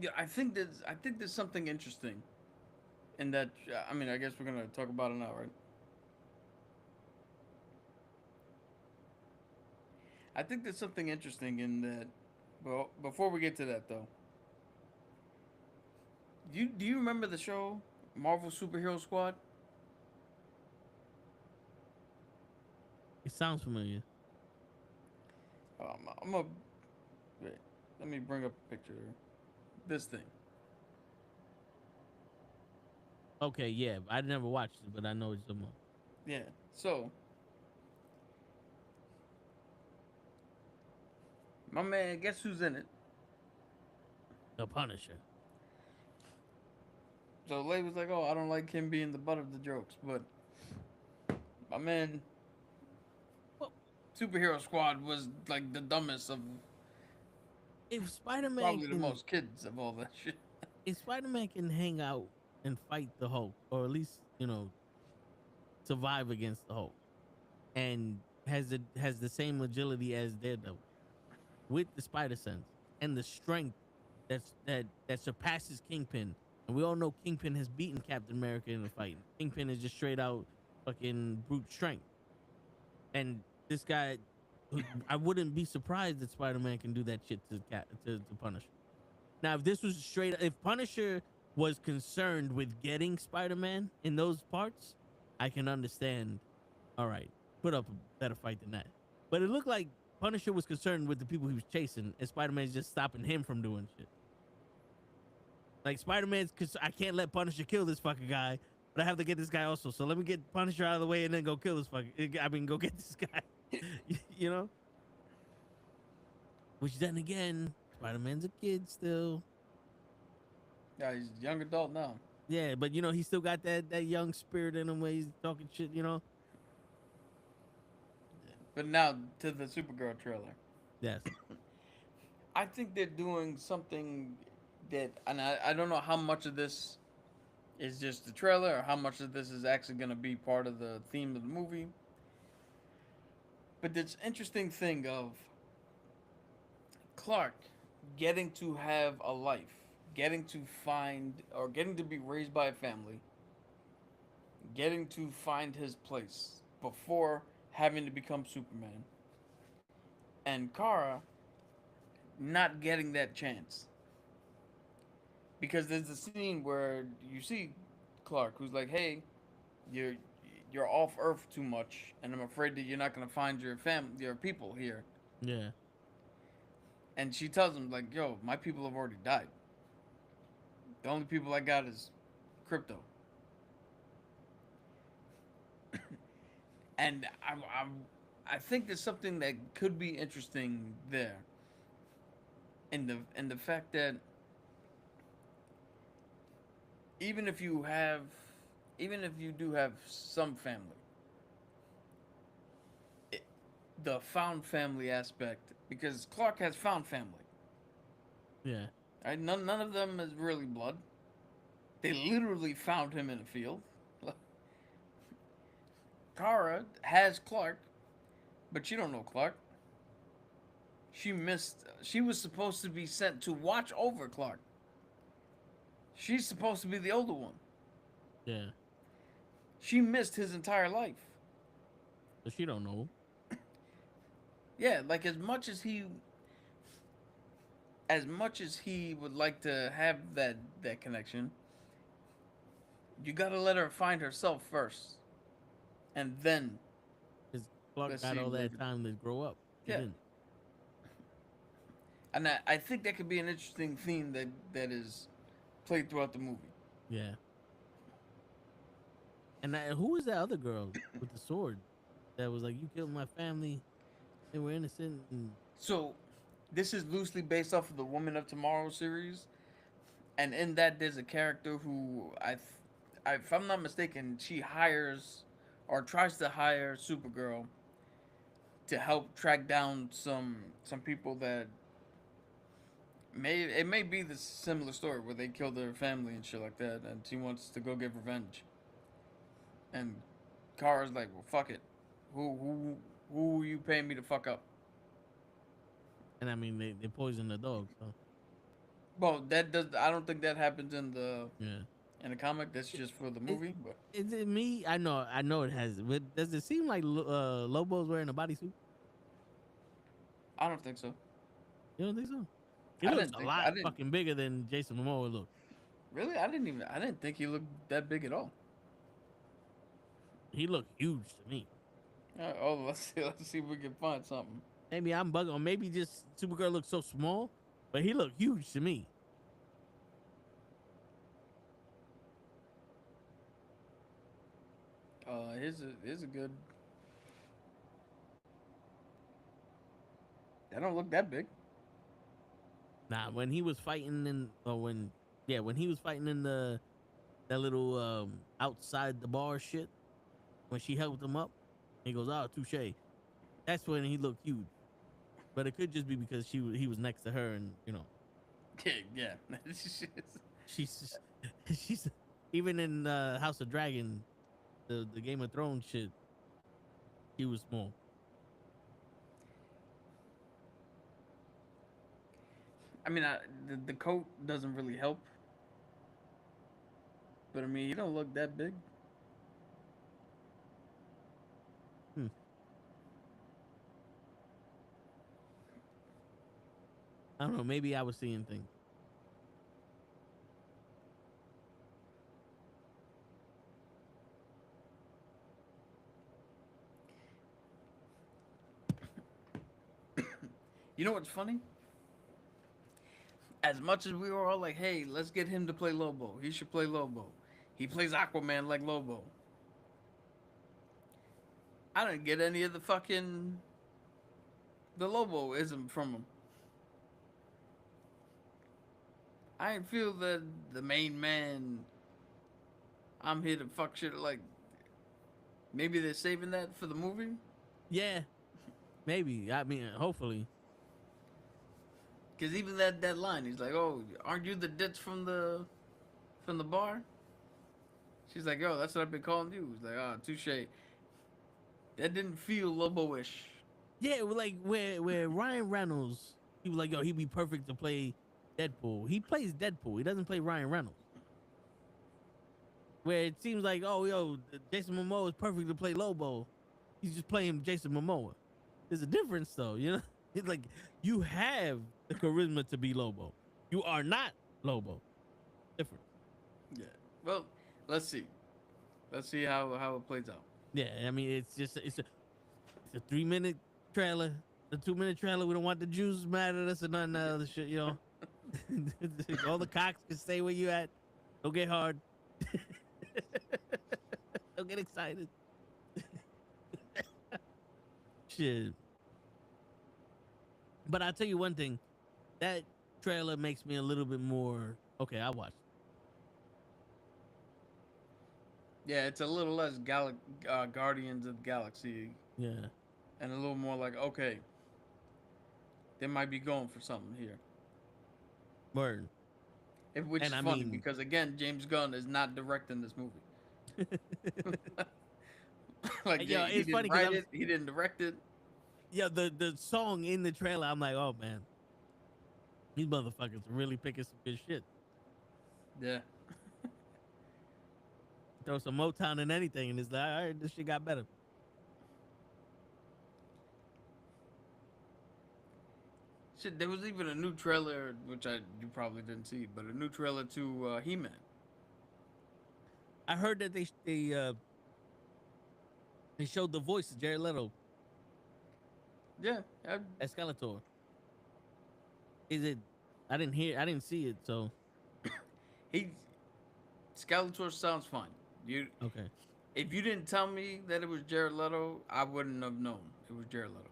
yeah, I think there's something interesting in that. I mean, I guess we're gonna talk about it now, right? I think there's something interesting in that. Well, before we get to that though, do you remember the show Marvel Superhero Squad? It sounds familiar. I'm a wait. Let me bring up a picture. This thing. Okay, yeah, I never watched it, but I know it's someone. Yeah. So my man, guess who's in it? The Punisher. So Lay was like, "Oh, I don't like him being the butt of the jokes," but my man, Well, Superhero Squad was like the dumbest of if Spider-Man probably the can, most kids of all that shit. if Spider-Man can hang out and fight the Hulk, or at least survive against the Hulk, and has the same agility as Daredevil, with the Spider Sense and the strength that surpasses Kingpin, and we all know Kingpin has beaten Captain America in a fight. Kingpin is just straight out fucking brute strength, and this guy, I wouldn't be surprised that Spider-Man can do that shit to Punisher. Now, if this was if Punisher was concerned with getting Spider-Man in those parts, I can understand. All right, put up a better fight than that. But it looked like Punisher was concerned with the people he was chasing, and Spider-Man's just stopping him from doing shit. Like Spider-Man's, because I can't let Punisher kill this fucking guy, but I have to get this guy also. So let me get Punisher out of the way and then go kill this fucking. I mean, go get this guy. you know. Which then again, Spider-Man's a kid still. Yeah, he's a young adult now. Yeah, but he still got that young spirit in him where he's talking shit. But now to the Supergirl trailer. Yes. I think they're doing something that, and I don't know how much of this is just the trailer or how much of this is actually going to be part of the theme of the movie. But this interesting thing of Clark getting to have a life, getting to find or getting to be raised by a family, getting to find his place before having to become Superman, and Kara not getting that chance. Because there's a scene where you see Clark who's like, "Hey, you're off Earth too much, and I'm afraid that you're not gonna find your people here." Yeah. And she tells him like, "Yo, my people have already died. The only people I got is crypto." And I think there's something that could be interesting there. In the fact that even if you do have some family, the found family aspect, because Clark has found family. Yeah. Right? None of them is really blood. They literally found him in a field. Kara has Clark, but she don't know Clark. She was supposed to be sent to watch over Clark. She's supposed to be the older one. Yeah. She missed his entire life. But she don't know. Yeah, like as much as he would like to have that connection, You gotta let her find herself first, and then Because Clark let's got see all where that time to grow up. He Yeah. didn't. And I think that could be an interesting theme that is played throughout the movie. Yeah. And who was that other girl with the sword that was like, "You killed my family. They were innocent." And So, this is loosely based off of the Woman of Tomorrow series, and in that there's a character who if I'm not mistaken, she hires or tries to hire Supergirl to help track down some people that may be the similar story where they killed their family and shit like that, and she wants to go get revenge. And Kara's like, well, fuck it, who you paying me to fuck up? I mean, they poisoned the dog. So Well, that does. I don't think that happens yeah. in the comic. That's just for the movie. But Is it me? I know it has. But does it seem like Lobo's wearing a bodysuit? I don't think so. You don't think so? He I looks didn't a think. lot I didn't fucking bigger than Jason Momoa looks. really. I didn't even. I didn't think he looked that big at all. He looked huge to me. Oh, let's see. Let's see if we can find something. Maybe I'm bugging, or maybe just Supergirl looks so small, but he looked huge to me. Here's a good. They don't look that big. Nah, when he was fighting when he was fighting in that little outside the bar shit, when she helped him up, he goes, "Oh, touche." That's when he looked huge. But it could just be because he was next to her, and Yeah. she's she's even in House of Dragon, the Game of Thrones shit, he was small. I mean, the coat doesn't really help. But I mean, he don't look that big. Hmm. I don't know. Maybe I was seeing things. You know what's funny? As much as we were all like, "Hey, let's get him to play Lobo. He should play Lobo. He plays Aquaman like Lobo." I didn't get any of the Lobo-ism from him. I didn't feel that the main man. I'm here to fuck shit. Like, maybe they're saving that for the movie. Yeah, maybe. I mean, hopefully. Cause even that line, he's like, "Oh, aren't you the ditz from the bar?" She's like, "Yo, that's what I've been calling you." He's like, "Oh, touche." That didn't feel Lobo-ish. Yeah, it was like where Ryan Reynolds, he was like, "Yo, he'd be perfect to play Deadpool." He plays Deadpool. He doesn't play Ryan Reynolds. Where it seems like, oh, yo, Jason Momoa is perfect to play Lobo. He's just playing Jason Momoa. There's a difference, though. You know, it's like you have the charisma to be Lobo. You are not Lobo. Different. Yeah. Well, let's see. Let's see how it plays out. Yeah, I mean, it's a 3-minute trailer. The 2-minute trailer. We don't want the Jews mad at us and none of that other shit. You know, all the cocks can stay where you at. Don't get hard. Don't get excited. Shit. But I'll tell you one thing. That trailer makes me a little bit more okay. I watched. Yeah, it's a little less Guardians of the Galaxy, Yeah. and a little more like, okay, they might be going for something here. Word. Which And is I funny mean- because again, James Gunn is not directing this movie. Like, Yo, he it's didn't funny 'cause write it, he didn't direct it. Yeah, the song in the trailer, I'm like, oh man, these motherfuckers are really picking some good shit. Yeah. Throw some Motown in anything, and it's like, all right, this shit got better. Shit, there was even a new trailer, which you probably didn't see, but a new trailer to He-Man. I heard that they showed the voice of Jared Leto Yeah, as Skeletor. Is it? I didn't see it. So he Skeletor sounds fine. okay. If you didn't tell me that it was Jared Leto, I wouldn't have known it was Jared Leto.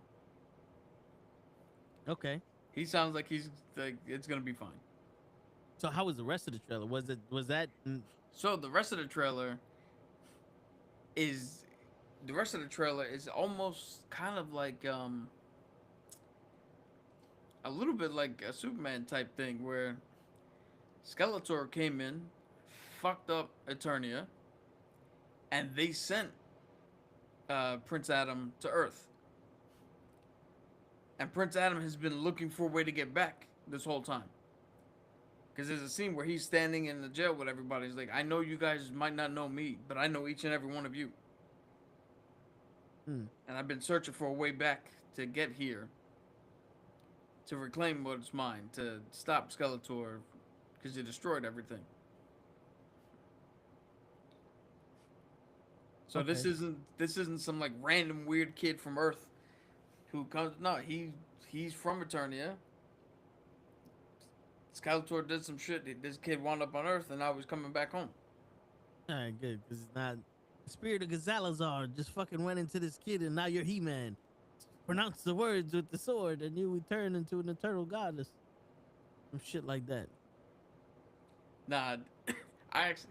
Okay. He sounds like he's like it's gonna be fine. So how was the rest of the trailer? Was that? So the rest of the trailer is almost kind of like a little bit like a Superman type thing where Skeletor came in, fucked up Eternia, and they sent Prince Adam to Earth. And Prince Adam has been looking for a way to get back this whole time. Because there's a scene where he's standing in the jail with everybody. He's like, I know you guys might not know me, but I know each and every one of you. And I've been searching for a way back to get here. To reclaim what's mine. To stop Skeletor. Because he destroyed everything. So Okay. this isn't some like random weird kid from Earth who comes. No, he's from Eternia. Skeletor did some shit. This kid wound up on Earth, and now he's coming back home. All right, good. Because it's not the spirit of Gazalazar just fucking went into this kid, and now you're He-Man. Pronounce the words with the sword, and you return into an eternal goddess. Some shit like that. Nah, I actually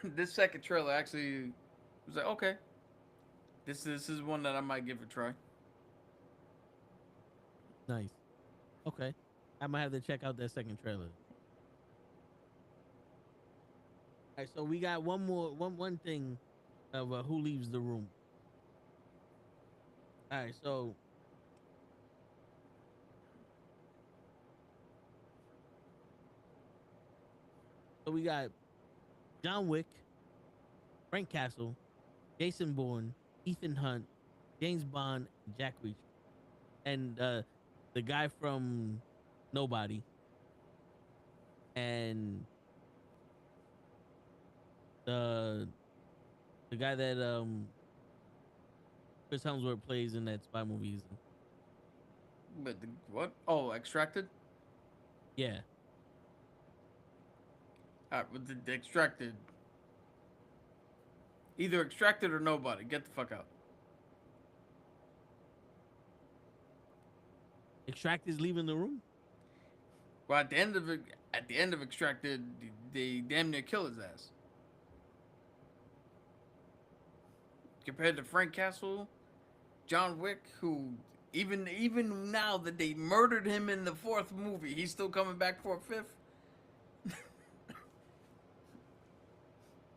this second trailer actually was like, okay, this is one that I might give a try. Nice. Okay. I might have to check out that second trailer. All right, so we got one thing of who leaves the room. All right, so we got John Wick, Frank Castle, Jason Bourne, Ethan Hunt, James Bond, Jack Reacher, and the guy from Nobody, and the guy that Chris Hemsworth plays in that spy movie. But what? Oh, Extracted. Yeah. With the Extracted. Either Extracted or Nobody. Get the fuck out. Extract is leaving the room. Well, at the end of Extracted, they damn near kill his ass. Compared to Frank Castle, John Wick, who even now that they murdered him in the fourth movie, he's still coming back for a fifth.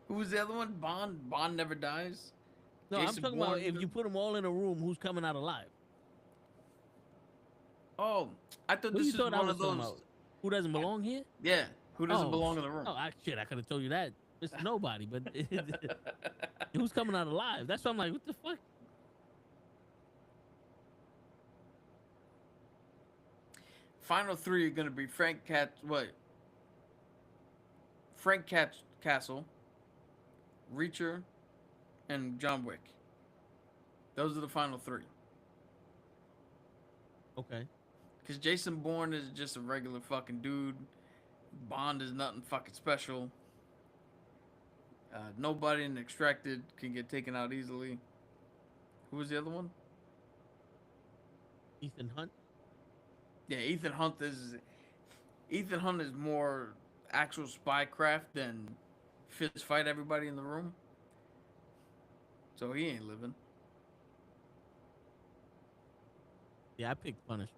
Who was the other one? Bond. Bond never dies. No, Jason I'm talking Bourne. about if you put them all in a room, who's coming out alive? Oh, I thought Who this you is thought I one was of talking those. about? Who doesn't belong here? Yeah, who doesn't belong in the room? Oh, shit! I could have told you that. It's nobody, but who's coming out alive? That's why I'm like, what the fuck? Final three are gonna be Frank Castle, Reacher, and John Wick. Those are the final three. Okay. Because Jason Bourne is just a regular fucking dude. Bond is nothing fucking special. Nobody in Extracted can get taken out easily. Who was the other one? Ethan Hunt. Yeah, Ethan Hunt is more actual spy craft than fist fight everybody in the room. So he ain't living. Yeah, I picked Punisher.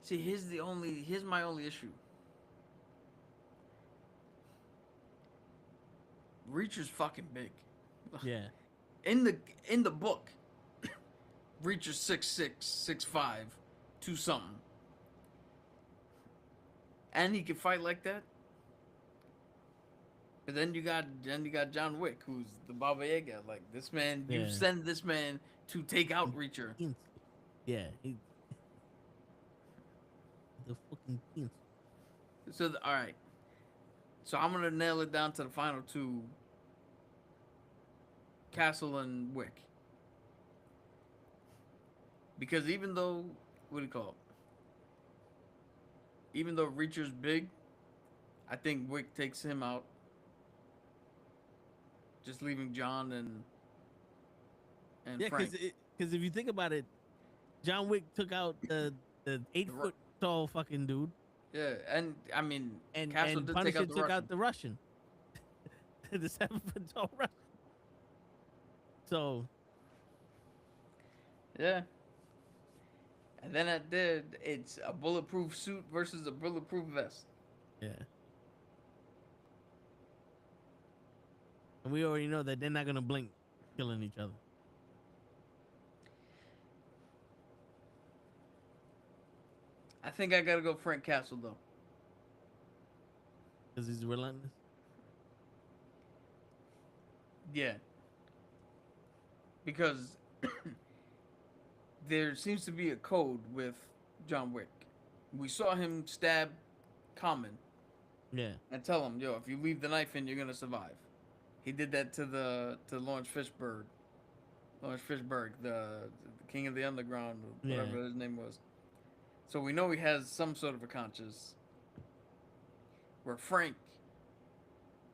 See, here's my only issue. Reacher's fucking big. Yeah. In the book, Reacher's 6'6", 6'5", 2 something. And he can fight like that. But then you got John Wick, who's the Baba Yaga. Like this man, you send this man to take out Reacher. Yeah, the fucking pins. So all right, So I'm gonna nail it down to the final two: Castle and Wick. Because even though, what do you call it? Even though Reacher's big, I think Wick takes him out, just leaving John and Yeah, Frank. because if you think about it, John Wick took out the 8 foot tall fucking dude, Yeah, and I mean, and Castle did take Punisher out the took Russian. out the Russian, the 7 foot tall Russian. So Yeah. And then it's a bulletproof suit versus a bulletproof vest. yeah, and we already know that they're not gonna blink, killing each other. I think I gotta go Frank Castle though. Because he's relentless. Yeah. Because there seems to be a code with John Wick. We saw him stab Common Yeah, and tell him, "Yo, if you leave the knife in, you're gonna survive." He did that to Lawrence Fishburne. Lawrence Fishburne, the king of the underground, or whatever Yeah. his name was. So we know he has some sort of a conscience. Where Frank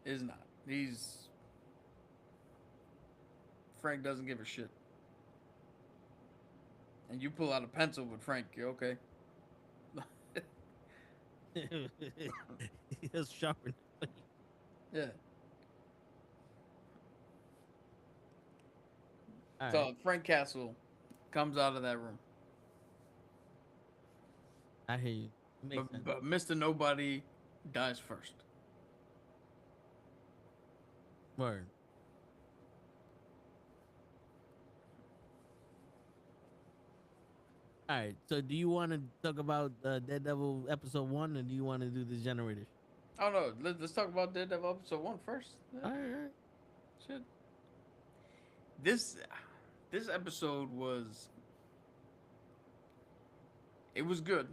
is not. Frank doesn't give a shit. And you pull out a pencil with Frank, you're okay. he'll sharpen. Yeah. All So right. Frank Castle comes out of that room. I hear you. Makes sense. But Mr. Nobody dies first. Word. All right. So, do you want to talk about Daredevil episode 1, or do you want to do the generator? Oh no, let's talk about Daredevil episode 1 first. All right. Shit. This episode was good.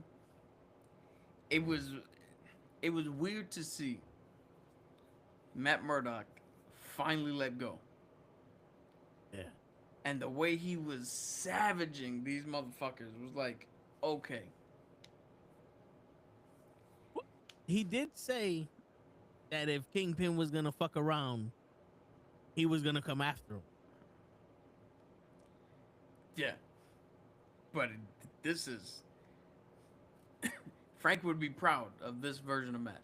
It was weird to see Matt Murdock finally let go. Yeah. And the way he was savaging these motherfuckers was like, okay. He did say that if Kingpin was gonna fuck around, he was gonna come after him. Yeah. But this is Frank would be proud of this version of Matt.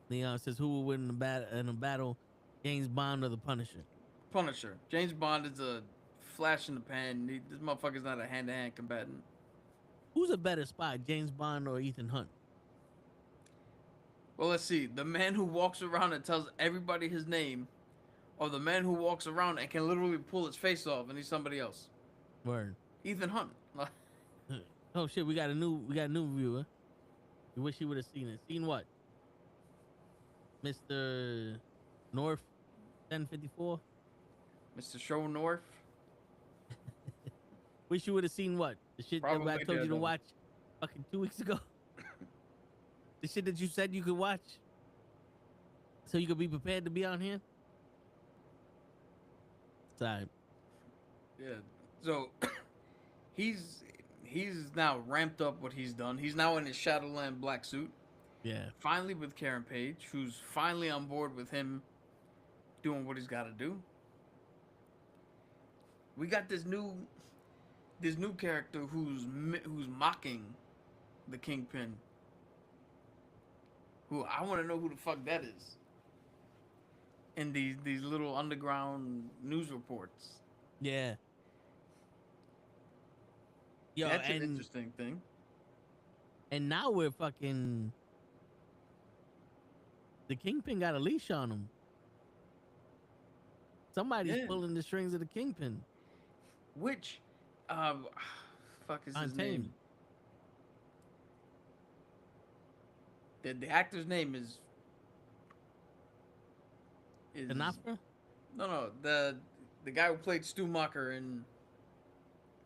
Leon says, "Who will win in a battle, James Bond or the Punisher?" Punisher. James Bond is a flash in the pan. This motherfucker's not a hand-to-hand combatant. Who's a better spy, James Bond or Ethan Hunt? Well, let's see. The man who walks around and tells everybody his name, or the man who walks around and can literally pull his face off and he's somebody else. Word. Ethan Hunt. Oh shit, we got a new viewer. You wish you would have seen it. Seen what? Mr. North 1054? Mr. Show North. Wish you would have seen what? The shit that Probably I told you to did. watch fucking 2 weeks ago? The shit that you said you could watch? So you could be prepared to be on here? Sorry. Yeah. So he's now ramped up what he's done. He's now in his Shadowland black suit. Yeah. Finally with Karen Page, who's finally on board with him doing what he's got to do. We got this new character who's mocking the Kingpin. Who I want to know who the fuck that is. In these little underground news reports. Yeah. Yo, That's an and interesting thing. and now we're fucking. The Kingpin got a leash on him. Somebody's Yeah. pulling the strings of the Kingpin. Which, fuck is his Untamed. name? The actor's name is Knopfler? no the guy who played Stu Macher in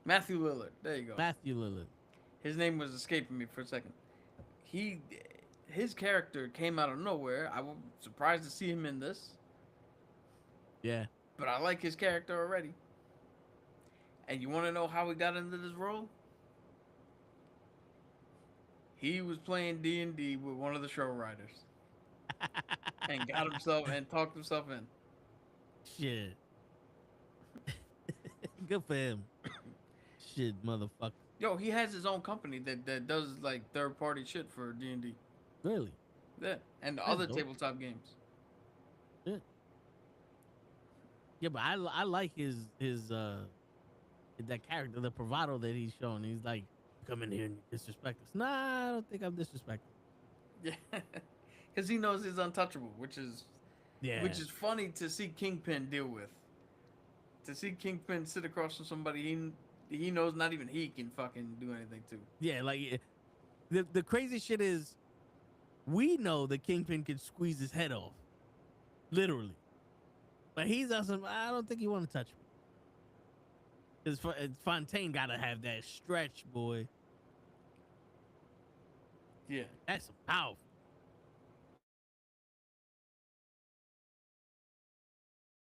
Matthew Lillard. There you go. Matthew Lillard. His name was escaping me for a second. his character came out of nowhere. I was surprised to see him in this, Yeah. but I like his character already. And you want to know how he got into this role? He was playing D&D with one of the show writers and got himself and talked himself in. Shit. Good for him. Shit, motherfucker. Yo, he has his own company that does like third party shit for D&D. Really? Yeah, and That's other dope. tabletop games. Yeah. Yeah, but I like his that character, the bravado that he's showing. He's like, come in here and disrespect us. Nah, I don't think I'm disrespecting. Yeah, because he knows he's untouchable, which is funny to see Kingpin deal with. To see Kingpin sit across from somebody he knows not even he can fucking do anything to. Yeah, like the crazy shit is, we know the Kingpin can squeeze his head off, literally, but he's awesome. I don't think he want to touch me. Because Fontaine gotta have that stretch, boy. Yeah, That's powerful.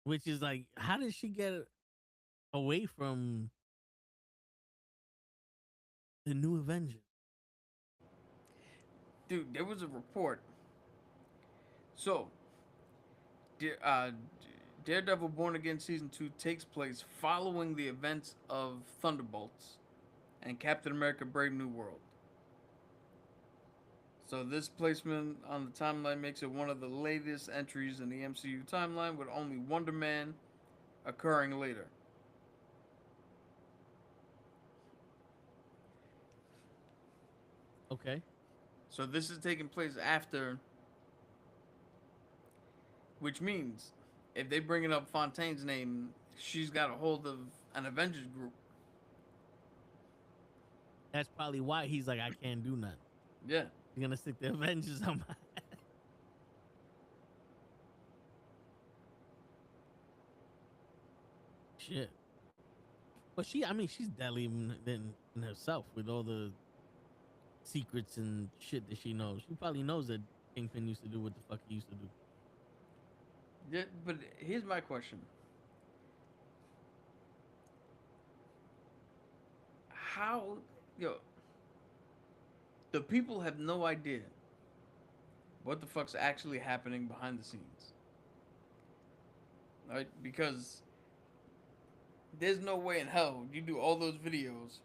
Which is like, how did she get away from the new Avenger? dude, there was a report. So, Daredevil Born Again Season 2 takes place following the events of Thunderbolts and Captain America Brave New World. So this placement on the timeline makes it one of the latest entries in the MCU timeline, with only Wonder Man occurring later. Okay. So this is taking place after, which means if they bringing up Fontaine's name, she's got a hold of an Avengers group. That's probably why he's like, I can't do nothing. Yeah. You're gonna stick the Avengers on my shit. But she's deadly in herself with all the secrets and shit that she knows. She probably knows that Kingpin used to do what the fuck he used to do. Yeah, but here's my question. How, the people have no idea what the fuck's actually happening behind the scenes. Right? Because there's no way in hell you do all those videos.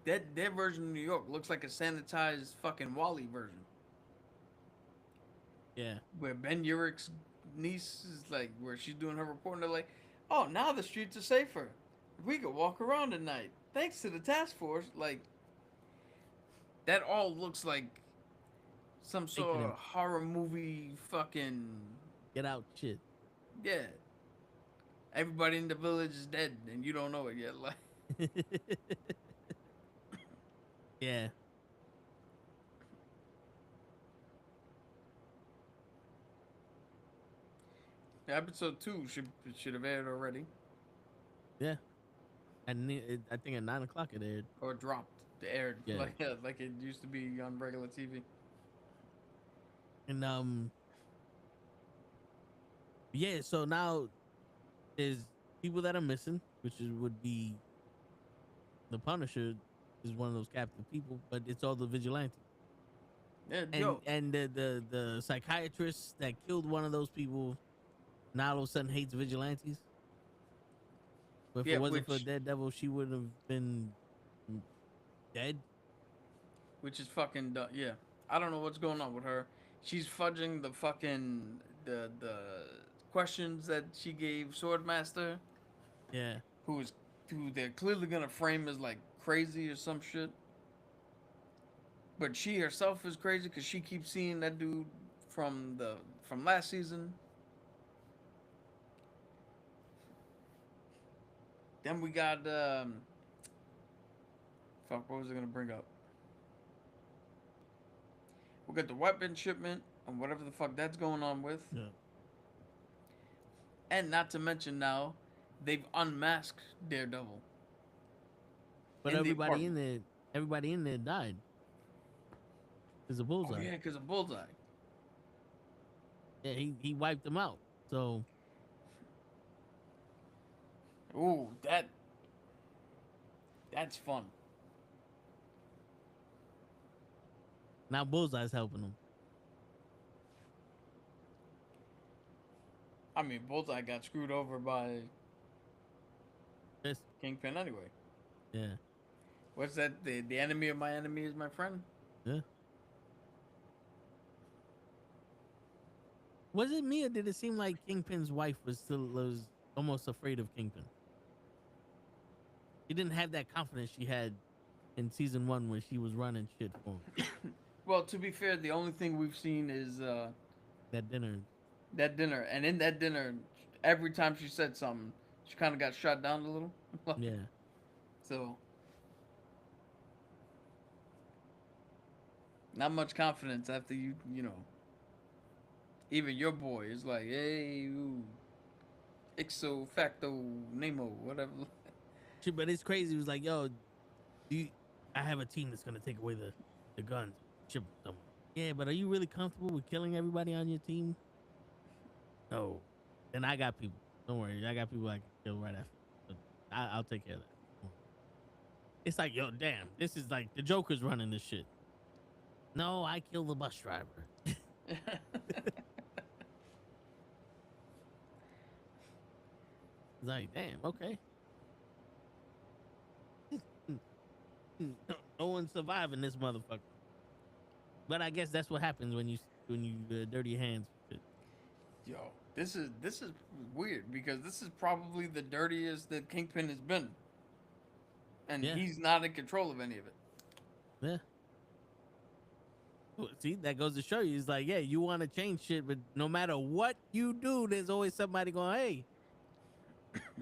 Their version of New York looks like a sanitized fucking Wally version. Yeah. Where Ben Urich's niece is like, where she's doing her report, and they're like, oh, now the streets are safer. We could walk around at night. Thanks to the task force. Like, that all looks like some sort of horror movie fucking... Get out shit. Yeah. Everybody in the village is dead, and you don't know it yet. Like, yeah. episode 2 should have aired already. Yeah. And I think at 9 o'clock it aired. Or dropped. Aired. Yeah. Like it used to be on regular TV. And yeah, so now there's people that are missing, would be the Punisher is one of those captive people, but it's all the vigilantes. Yeah, And the psychiatrist that killed one of those people now all of a sudden hates vigilantes. But if it wasn't for Daredevil, she would have been dead. Which is fucking dumb. Yeah. I don't know what's going on with her. She's fudging the fucking the questions that she gave Swordmaster. Yeah. Who they're clearly gonna frame as like crazy or some shit. But she herself is crazy because she keeps seeing that dude from last season. Then we got fuck, what was I gonna bring up? We got the weapon shipment and whatever the fuck that's going on with. Yeah. And not to mention now, they've unmasked Daredevil. But everybody in there died. It's a bullseye. Oh yeah, because of Bullseye. Yeah, he wiped them out. So Ooh, that's fun. now Bullseye's helping him. I mean, Bullseye got screwed over by Yes. Kingpin anyway. Yeah. What's that? The enemy of my enemy is my friend. Yeah. Was it me or did it seem like Kingpin's wife was almost afraid of Kingpin? She didn't have that confidence she had in season 1 when she was running shit for him. Well, to be fair, the only thing we've seen is That dinner. that dinner, and in that dinner, every time she said something, she kind of got shot down a little. Yeah. So, not much confidence after you know. Even your boy is like, hey, ooh, ixo facto nemo, whatever. Shit, but it's crazy. It was like, yo, I have a team that's gonna take away the guns. Ship them. Yeah, but are you really comfortable with killing everybody on your team? No. And I got people. Don't worry, I got people I can kill right after. But I'll take care of that. It's like, yo, damn, this is like the Joker's running this shit. No, I killed the bus driver. It's like, damn, okay. No one's surviving this motherfucker. But I guess that's what happens when you dirty your hands. Yo, this is weird because this is probably the dirtiest that Kingpin has been, and Yeah. he's not in control of any of it. Yeah. Well, see, that goes to show you. It's like, yeah, you want to change shit, but no matter what you do, there's always somebody going, hey,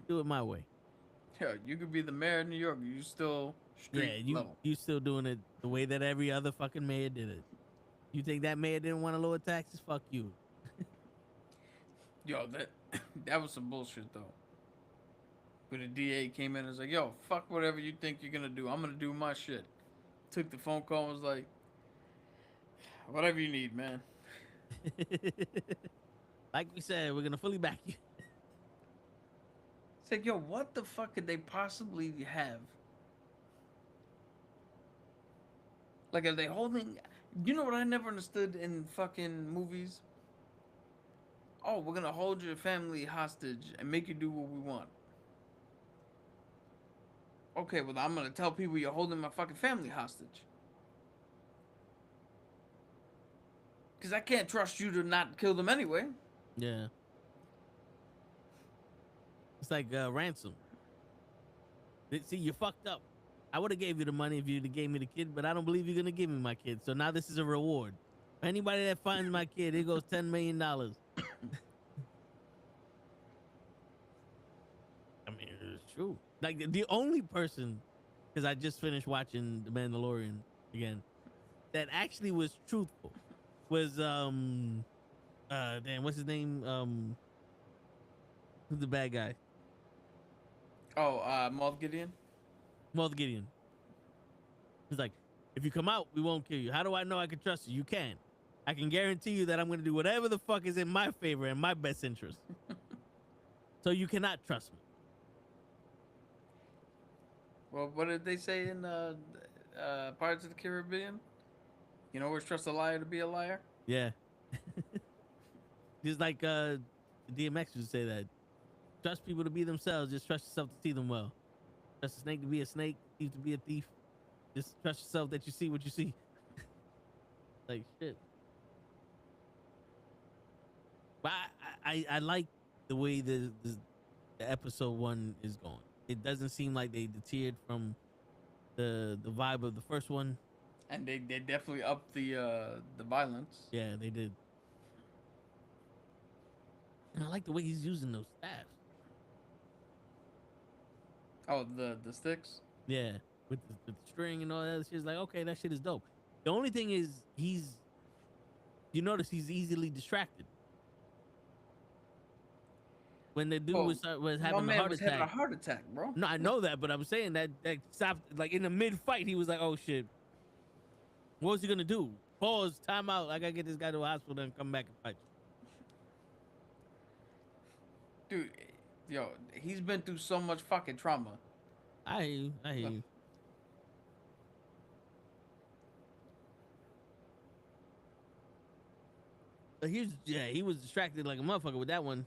do it my way. Yeah, you could be the mayor of New York, you still street level. You still doing it the way that every other fucking mayor did it. You think that mayor didn't want to lower taxes? Fuck you. Yo, that was some bullshit though. But the DA came in and was like, yo, fuck whatever you think you're gonna do. I'm gonna do my shit. Took the phone call and was like, whatever you need, man. Like we said, we're gonna fully back you. It's like, yo, what the fuck could they possibly have? Like, are they holding... You know what I never understood in fucking movies? Oh, we're gonna hold your family hostage and make you do what we want. Okay, well, I'm gonna tell people you're holding my fucking family hostage. Because I can't trust you to not kill them anyway. Yeah. It's like ransom. See, you fucked up. I would have gave you the money if you'd have gave me the kid, but I don't believe you're gonna give me my kid. So now this is a reward. Anybody that finds my kid, it goes $10 million. I mean, it's true. Like the only person, because I just finished watching The Mandalorian again, that actually was truthful was damn, what's his name? Who's the bad guy? Oh, Moff Gideon? Moff Gideon. He's like, if you come out, we won't kill you. How do I know I can trust you? You can. I can guarantee you that I'm going to do whatever the fuck is in my favor and my best interest. So you cannot trust me. Well, what did they say in Pirates of the Caribbean? You know, always trust a liar to be a liar? Yeah. Just like DMX would say that. Trust people to be themselves. Just trust yourself to see them well. Trust a snake to be a snake, thief to be a thief. Just trust yourself that you see what you see. Like shit. But I like the way the episode 1 is going. It doesn't seem like they deterred from the vibe of the first one. And they definitely upped the violence. Yeah, they did. And I like the way he's using those staffs. Oh, the sticks? Yeah, with the string and all that shit. It's like, okay, that shit is dope. The only thing is, you notice he's easily distracted. When the dude was having a heart attack. Bro. No, I know that, but I'm saying that stopped, like in the mid-fight, he was like, oh shit. What was he gonna do? Pause. Time out. I gotta get this guy to a hospital and come back and fight you. Dude, yo, he's been through so much fucking trauma. I hear you. I hear you. But he was distracted like a motherfucker with that one.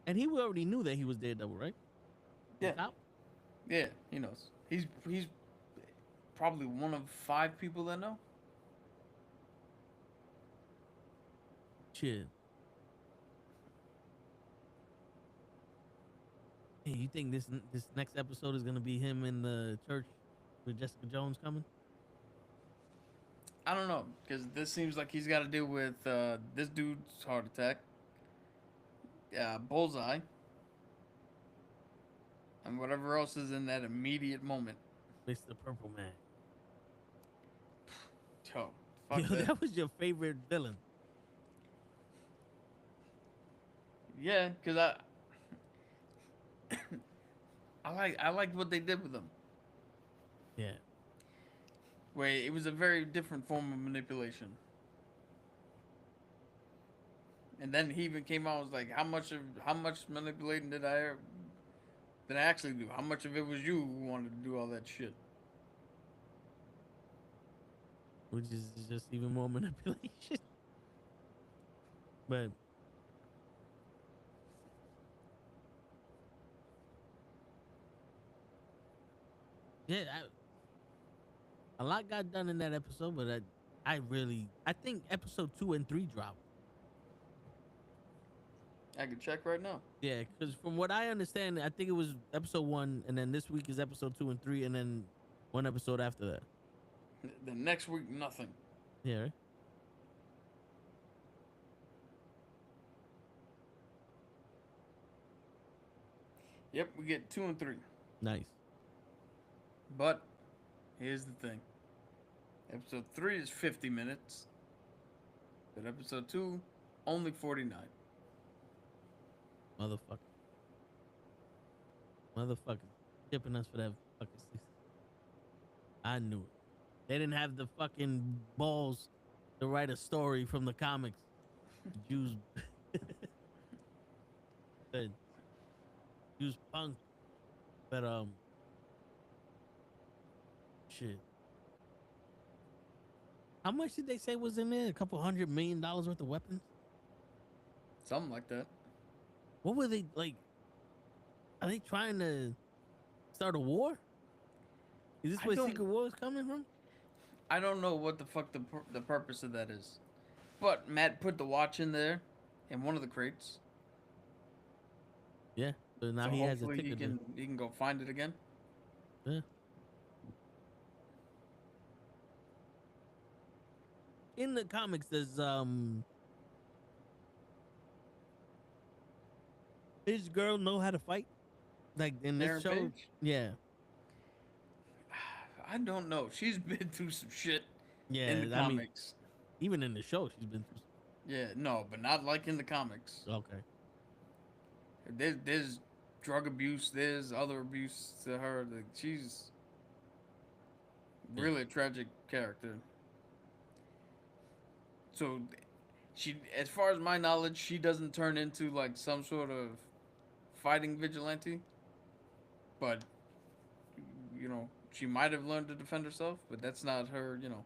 And he already knew that he was Daredevil, right? Yeah. Yeah, he knows. He's probably one of 5 people that know. Shit. Hey, you think this next episode is gonna be him in the church with Jessica Jones coming? I don't know, because this seems like he's got to deal with this dude's heart attack, Bullseye, and whatever else is in that immediate moment. Mr. Purple Man. Yo, fuck Yo, that was your favorite villain. Yeah, because I liked what they did with him. Yeah. Where it was a very different form of manipulation. And then he even came out and was like, how much manipulating did I actually do? How much of it was you who wanted to do all that shit? Which is just even more manipulation. But yeah, a lot got done in that episode, but I think episode 2 and 3 dropped. I can check right now. Yeah, because from what I understand, I think it was episode 1, and then this week is episode 2 and 3, and then one episode after that. The next week, nothing. Yeah, right? Yep, we get 2 and 3. Nice. But here's the thing. Episode 3 is 50 minutes. But episode 2, only 49. Motherfucker. Tipping us for that fucking 60. I knew it. They didn't have the fucking balls to write a story from the comics. Jews. Jews punk. But, shit. How much did they say was in there? $200 million worth of weapons? Something like that. What were they, like? Are they trying to start a war? Is this where Secret War is coming from? I don't know what the fuck the purpose of that is. But Matt put the watch in there in one of the crates. Yeah. So now he has a ticket. He can go find it again. Yeah. In the comics, there's this girl know how to fight? Like in this show? Page? Yeah. I don't know. She's been through some shit Yeah, in the comics. Even in the show, she's been through Yeah, no, but not like in the comics. Okay. There's drug abuse. There's other abuse to her. Like, she's really a tragic character. So, she, as far as my knowledge, she doesn't turn into like some sort of fighting vigilante. But, you know, she might have learned to defend herself, but that's not her, you know.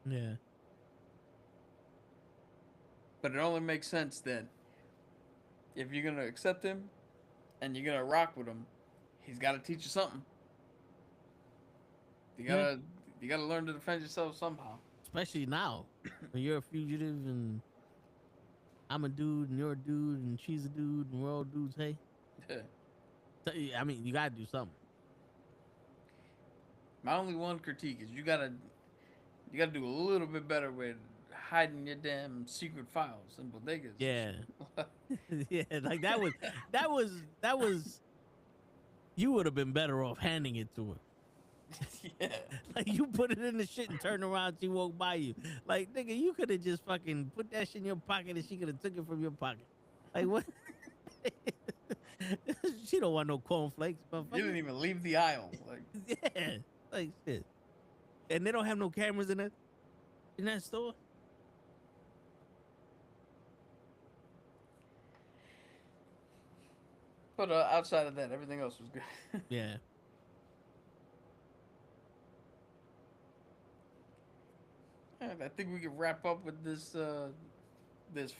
Yeah. But it only makes sense that if you're gonna accept him and you're gonna rock with him, he's got to teach you something. You gotta learn to defend yourself somehow. Especially now, when you're a fugitive and I'm a dude and you're a dude and she's a dude and we're all dudes. Hey. Yeah. So, I mean, you gotta do something. My only one critique is you gotta do a little bit better with hiding your damn secret files in bodegas. Yeah. Yeah, like that was you would have been better off handing it to her. Yeah. Like you put it in the shit and turned around, she walked by you. Like, nigga, you could have just fucking put that shit in your pocket and she could have took it from your pocket. Like what? She don't want no cornflakes. You didn't even leave the aisle. Like yeah. Like shit. And they don't have no cameras in that store. But outside of that, everything else was good. Yeah. And I think we can wrap up with this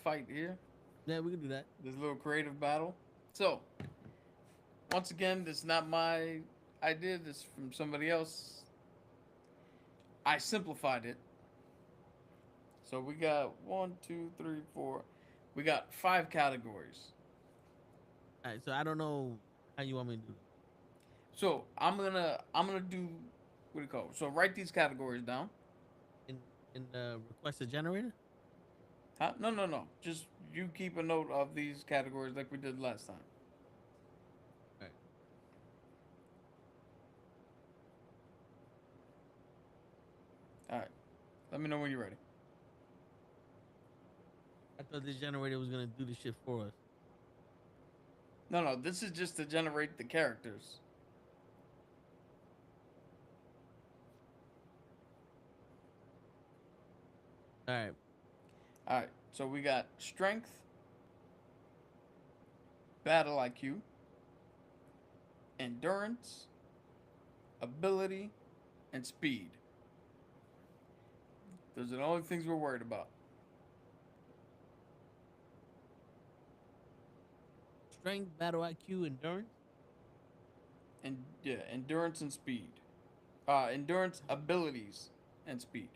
fight here, Yeah, we can do that. this little creative battle. So, once again, this is not my idea. This is from somebody else. I simplified it. So we got 1, 2, 3, 4. We got 5 categories. All right, so I don't know how you want me to do it. So I'm gonna do what do you call it? So write these categories down. In the request a generator? Huh? No. Just you keep a note of these categories like we did last time. All right. All right. Let me know when you're ready. I thought this generator was gonna do the shit for us. No. This is just to generate the characters. All right. All right. So we got strength, battle IQ, endurance, ability, and speed. Those are the only things we're worried about. Strength, battle IQ, endurance. And yeah, endurance and speed. Endurance, abilities, and speed.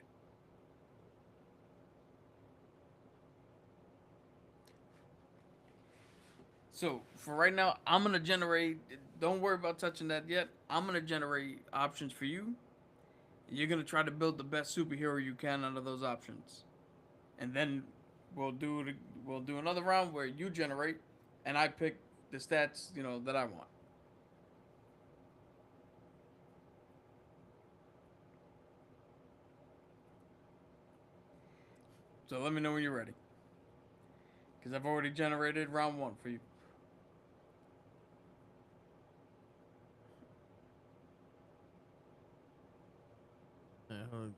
So for right now, I'm gonna generate. Don't worry about touching that yet. I'm gonna generate options for you. You're gonna try to build the best superhero you can out of those options, and then we'll do another round where you generate, and I pick the stats that I want. So let me know when you're ready, because I've already generated round 1 for you. Hold on.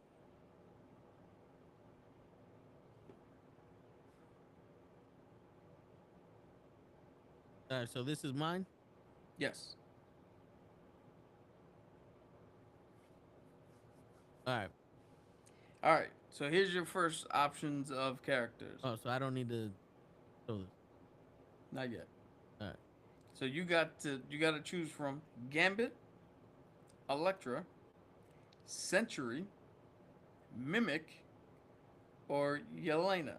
All right, so this is mine. Yes. All right. All right. So here's your first options of characters. Oh, so I don't need to show this. Not yet. All right. So you got to choose from Gambit, Electra, Century, Mimic, or Yelena.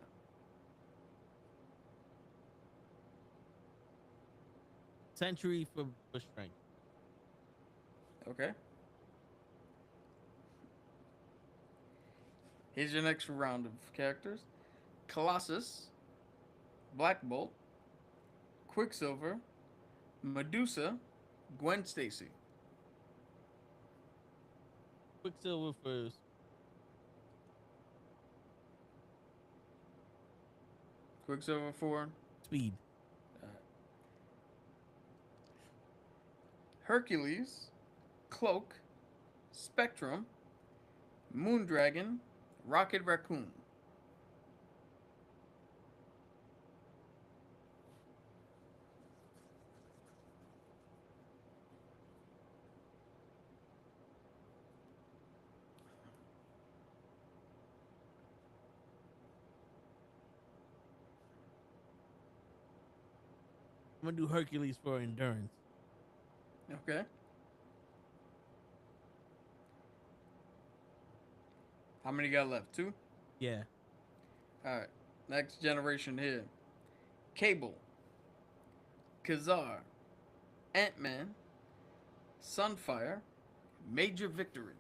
Century for strength. Okay. Here's your next round of characters: Colossus, Black Bolt, Quicksilver, Medusa, Gwen Stacy. Quicksilver first. Quicksilver 4. Speed. Hercules, Cloak, Spectrum, Moondragon, Rocket Raccoon. I'm gonna do Hercules for endurance. Okay. How many got left? 2? Yeah. Alright. Next generation here. Cable, Kazar, Ant-Man, Sunfire, Major Victory.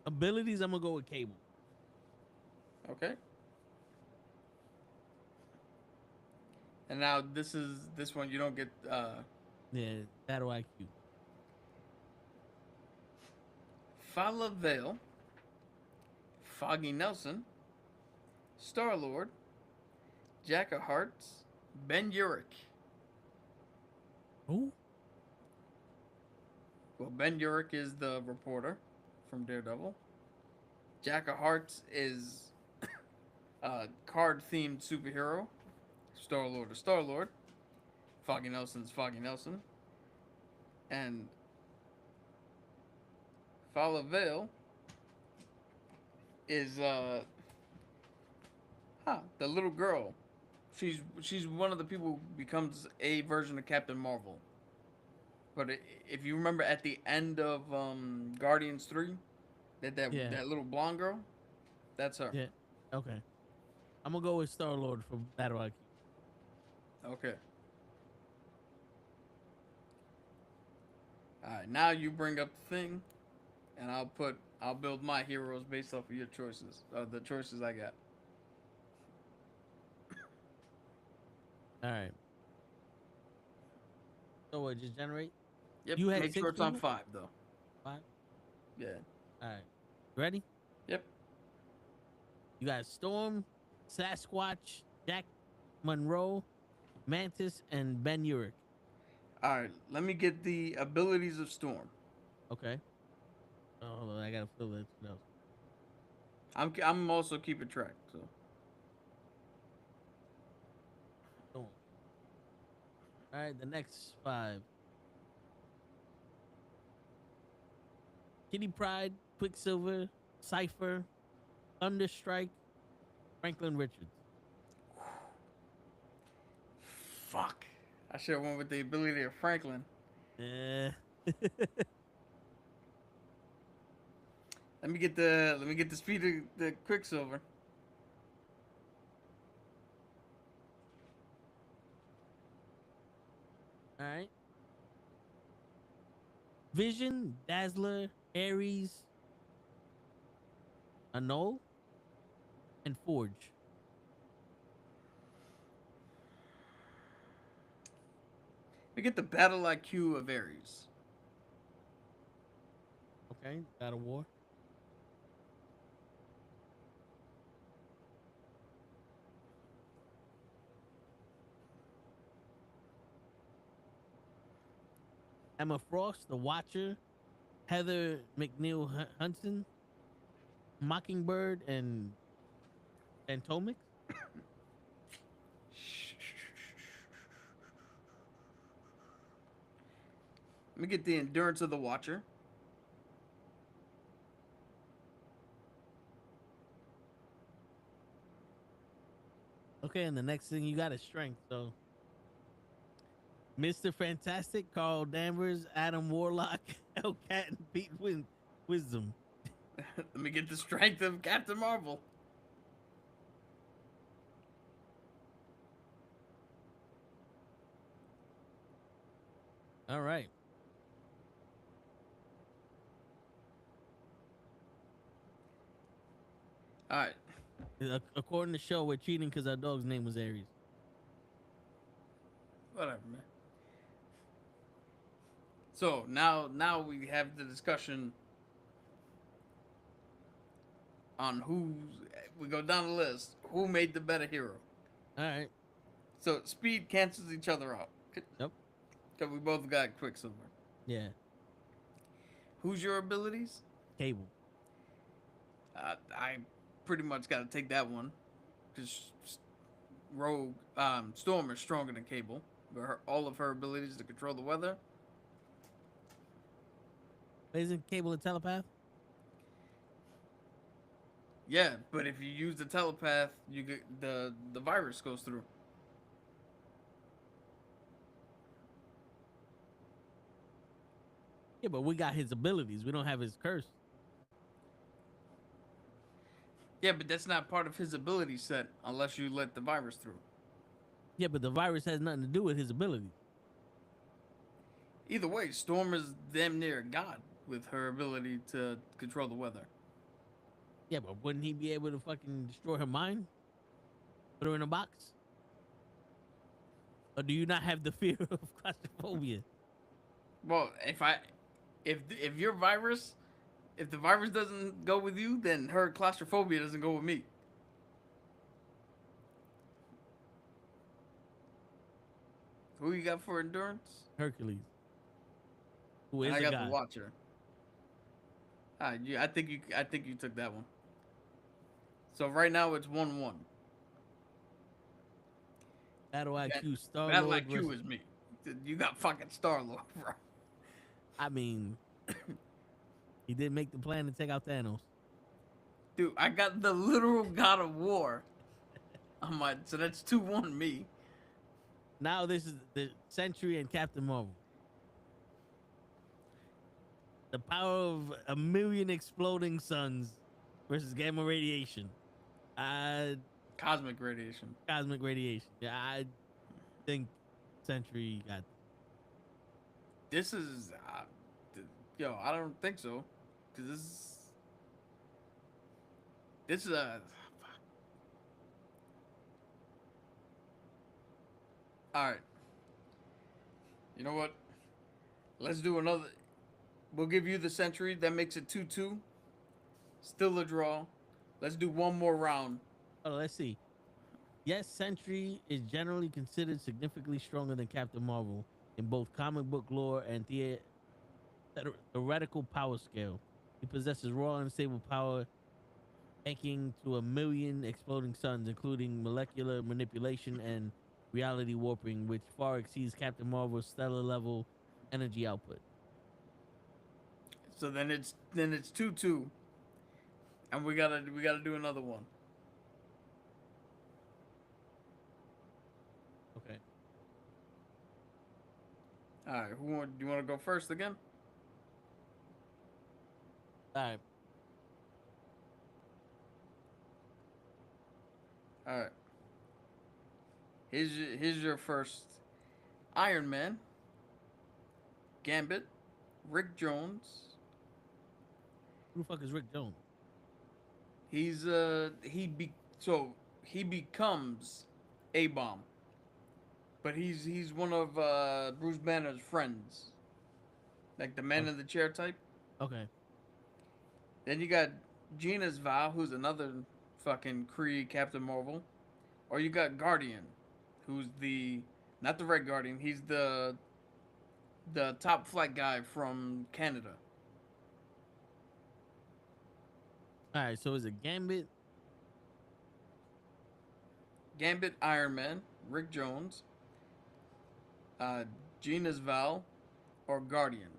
Abilities, I'm gonna go with Cable. Okay. And now this one you don't get Yeah, battle IQ. Fala Vale, Foggy Nelson, Star-Lord, Jack of Hearts, Ben Urich. Who? Well, Ben Urich is the reporter from Daredevil. Jack of Hearts is a card-themed superhero. Star-Lord is Star-Lord. Foggy Nelson's Foggy Nelson. And Fala Vale is the little girl. She's one of the people who becomes a version of Captain Marvel. But if you remember at the end of Guardians 3, that little blonde girl, that's her. Yeah. Okay. I'm gonna go with Star-Lord for Battle IQ. Okay. Alright, now you bring up the thing, and I'll build my heroes based off of your choices, the choices I got. All right. So what? Just generate. Yep. You had Make 6 sure it's on people? 5 though. 5. Yeah. All right. Ready? Yep. You got Storm, Sasquatch, Jack Monroe, Mantis, and Ben Urich. All right. Let me get the abilities of Storm. Okay. Oh, hold on. I gotta fill that else. I'm also keeping track. So Storm. All right. The next 5. Kitty Pryde, Quicksilver, Cypher, Thunderstrike, Franklin Richards. fuck. I should have went with the ability of Franklin. Eh. Let me get the speed of the Quicksilver. All right. Vision, Dazzler, Ares, Annul, and Forge. We get the battle IQ of Ares. Okay, God of War. Emma Frost, The Watcher, Heather McNeil Hudson, Mockingbird, and Fantomic. Let me get the endurance of the Watcher. Okay, and the next thing you got is strength. So, Mr. Fantastic, Carl Danvers, Adam Warlock, Hellcat, and Pete Wisdom. Let me get the strength of Captain Marvel. All right. All right. According to the show, we're cheating because our dog's name was Aries. Whatever, man. So now we have the discussion on we go down the list. Who made the better hero? All right. So speed cancels each other out. Yep. Because we both got Quicksilver. Yeah. Who's your abilities? Cable. I pretty much got to take that one. Because Rogue, Storm is stronger than Cable. But all of her abilities to control the weather. Isn't Cable a telepath? Yeah, but if you use the telepath, you get the virus goes through. Yeah, but we got his abilities. We don't have his curse. Yeah, but that's not part of his ability set unless you let the virus through. Yeah, but the virus has nothing to do with his ability. Either way, Storm is damn near a god with her ability to control the weather. Yeah, but wouldn't he be able to fucking destroy her mind? Put her in a box? Or do you not have the fear of claustrophobia? Well, if your virus, if the virus doesn't go with you, then her claustrophobia doesn't go with me. Who you got for endurance? Hercules. Who is And I a got god. the Watcher. All right, I think you took that one. So right now it's 1-1. Battle IQ Star Battle Lord IQ versus. is me. You got fucking Star-Lord, bro. I mean, he did make the plan to take out Thanos. Dude, I got the literal God of War. So that's 2-1 me. Now this is the Sentry and Captain Marvel. The power of 1,000,000 exploding suns versus gamma radiation. Cosmic radiation. Cosmic radiation. Yeah, I think Sentry got. This is, yo, I don't think so, cause this is a. All right. You know what? Let's do another. We'll give you the Sentry. That makes it 2-2. Still a draw. Let's do one more round. Oh, let's see. Yes, Sentry is generally considered significantly stronger than Captain Marvel in both comic book lore and theoretical power scale. He possesses raw and unstable power, tanking to 1,000,000 exploding suns, including molecular manipulation and reality warping, which far exceeds Captain Marvel's stellar level energy output. So then it's 2-2, and we gotta do another one. Okay. All right. Do you want to go first again? All right. All right. Here's your first. Iron Man. Gambit. Rick Jones. Who the fuck is Rick Jones? He becomes A-Bomb. But he's one of Bruce Banner's friends. Like the man in the chair type. Okay. Then you got Gina's Vow, who's another fucking Kree Captain Marvel. Or you got Guardian, who's not the Red Guardian, he's the top flight guy from Canada. All right. So is it Gambit? Gambit, Iron Man, Rick Jones, Gina's Vow, or Guardian.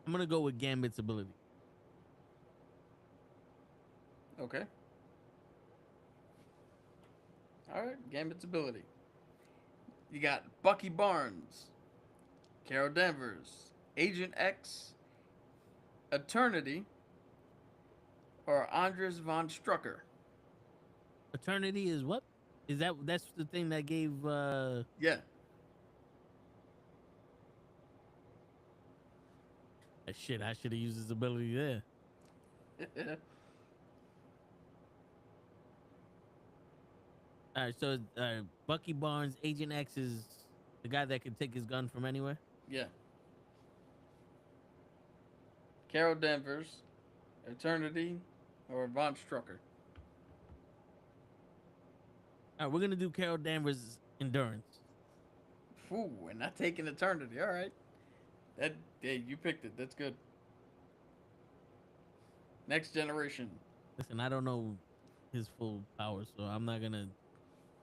I'm gonna go with Gambit's ability. Okay. All right, Gambit's ability. You got Bucky Barnes, Carol Danvers, Agent X, Eternity, or Andres von Strucker. Eternity is what? That's the thing that gave Yeah. shit, I should have used his ability there. All right, so Bucky Barnes, Agent X is the guy that can take his gun from anywhere. Yeah. Carol Danvers, Eternity, or Von Strucker. All right, we're gonna do Carol Danvers' endurance. Ooh, and not taking Eternity. All right. Hey, you picked it. That's good. Next generation. Listen, I don't know his full power, so I'm not gonna.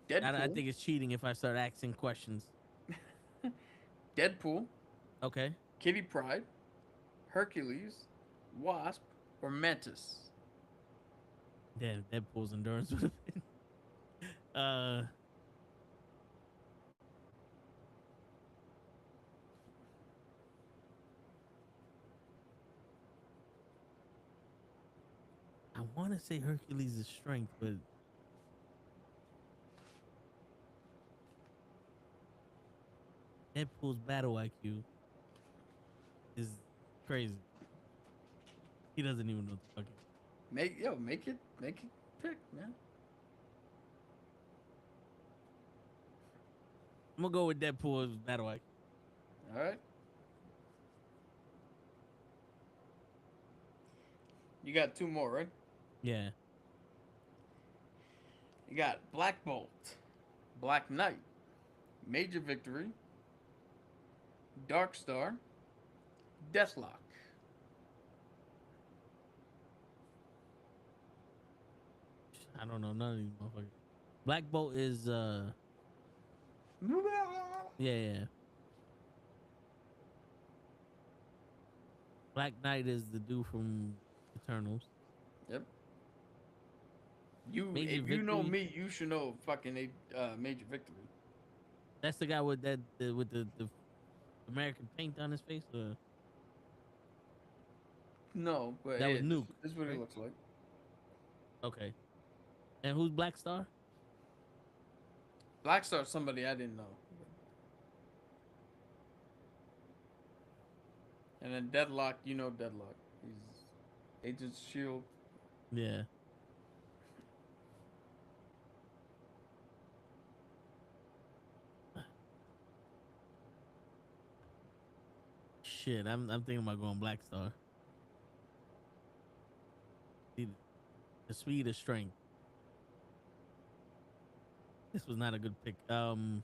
Deadpool. I think it's cheating if I start asking questions. Deadpool, Okay. Kitty Pryde, Hercules, Wasp, or Mantis. Yeah, Deadpool's endurance would have been. I want to say Hercules' strength, but Deadpool's battle IQ is crazy. He doesn't even know what the fuck. Make it pick, man. I'm gonna go with Deadpool's battle IQ. All right. You got two more, right? Yeah. You got Black Bolt, Black Knight, Major Victory, Dark Star, Deathlock. I don't know none of these motherfuckers. Black Bolt is yeah. Black Knight is the dude from Eternals. Yep. You, Major if you know Victory? me, you should know fucking Major Victory. That's the guy with the American paint on his face. No, but That was Nuke, this is what he right? looks like. Okay. And who's Black Star? Black Star's somebody I didn't know. And then Deadlock, you know Deadlock. He's Agent's Shield. Yeah. Shit, I'm thinking about going Black Star. The speed of strength. This was not a good pick. I'm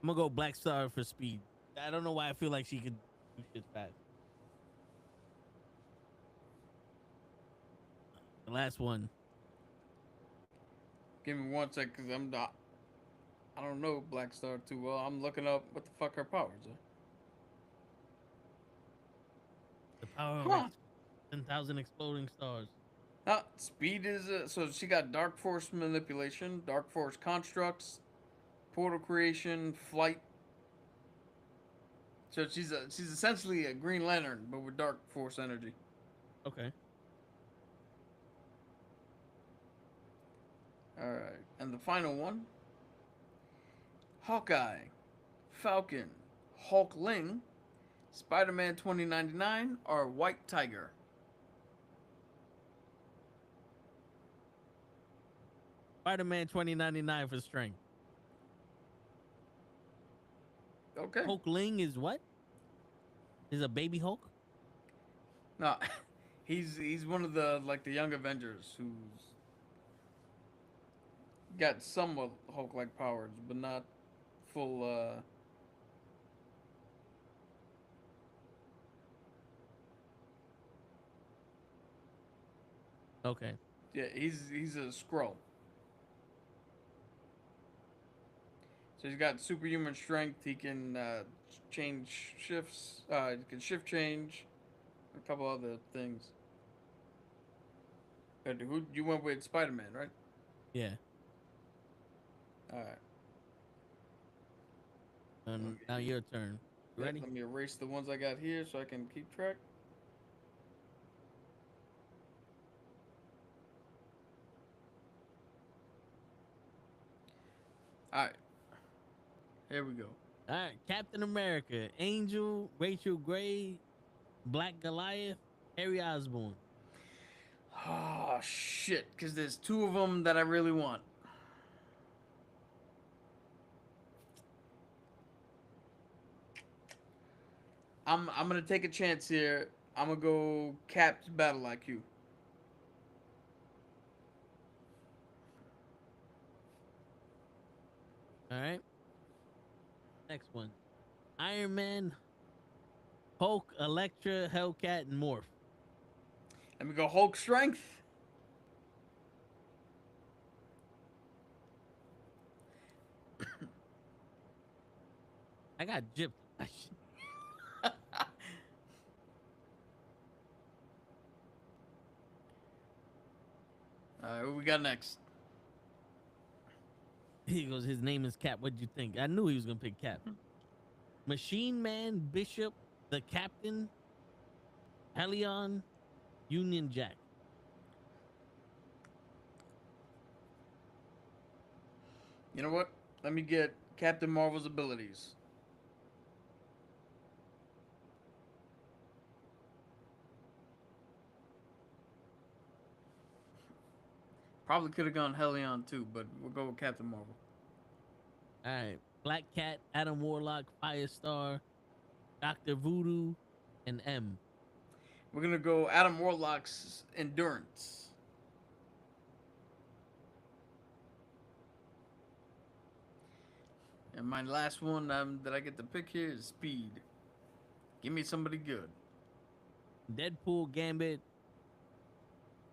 gonna go Black Star for speed. I don't know why I feel like she could do shit fast. The last one. Give me 1 sec, cause I don't know Black Star too well. I'm looking up what the fuck her powers are. The power of Huh. 10,000 exploding stars. Speed is so she got Dark Force manipulation, Dark Force constructs, portal creation, flight. So she's essentially a Green Lantern, but with Dark Force energy. Okay. All right, and the final one: Hawkeye, Falcon, Hulkling, Spider-Man 2099, or White Tiger. Spider-Man 2099 for strength. Okay. Hulkling is what? Is a baby Hulk? No, he's one of the the young Avengers who's got somewhat Hulk-like powers, but not full. Okay. Yeah, he's a Skrull. So he's got superhuman strength. He can change shifts. He can shift change. A couple other things. Who you went with? Spider-Man, right? Yeah. All right. Now your turn. You ready? Let me erase the ones I got here so I can keep track. All right. Here we go. All right. Captain America, Angel, Rachel Gray, Black Goliath, Harry Osborn. Oh shit! Because there's two of them that I really want. I'm gonna take a chance here. I'm gonna go Cap's Battle IQ. All right. Next one. Iron Man, Hulk, Elektra, Hellcat, and Morph. Let me go Hulk Strength. I got gypped. Alright, what we got next? He goes, his name is Cap. What'd you think? I knew he was gonna pick Cap. Machine Man, Bishop, the Captain, Helion, Union Jack. You know what? Let me get Captain Marvel's abilities. Probably could have gone Helion too, but we'll go with Captain Marvel. All right. Black Cat, Adam Warlock, Firestar, Dr. Voodoo, and M. We're gonna go Adam Warlock's endurance. And my last one that I get to pick here is speed. Give me somebody good. Deadpool, Gambit,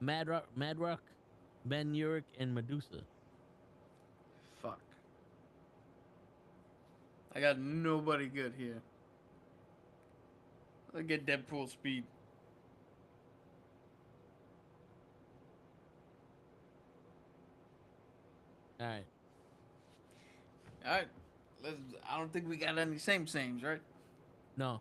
Madrock, Ben Urich, and Medusa. Fuck. I got nobody good here. Let's get Deadpool speed. All right. All right. I don't think we got any sames, right? No.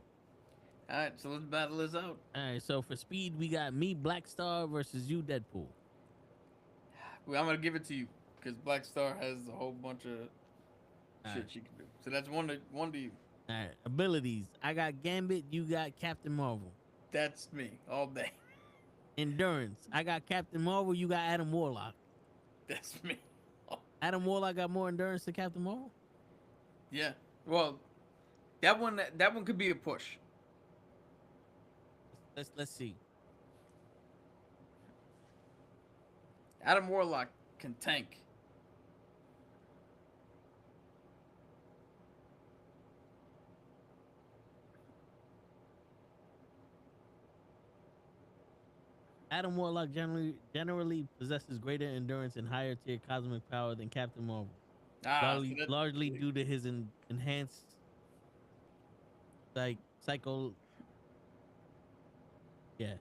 All right, so let's battle this out. All right. So for speed, we got me, Black Star, versus you, Deadpool. Well, I'm gonna give it to you because Black Star has a whole bunch of shit she can do. So that's one to you. All right. Abilities. I got Gambit. You got Captain Marvel. That's me all day. Endurance. I got Captain Marvel. You got Adam Warlock. That's me. Adam Warlock got more endurance than Captain Marvel. Yeah. Well, that one could be a push. Let's see. Adam Warlock can tank. Adam Warlock generally possesses greater endurance and higher tier cosmic power than Captain Marvel, largely due to his enhanced psycho. Yeah.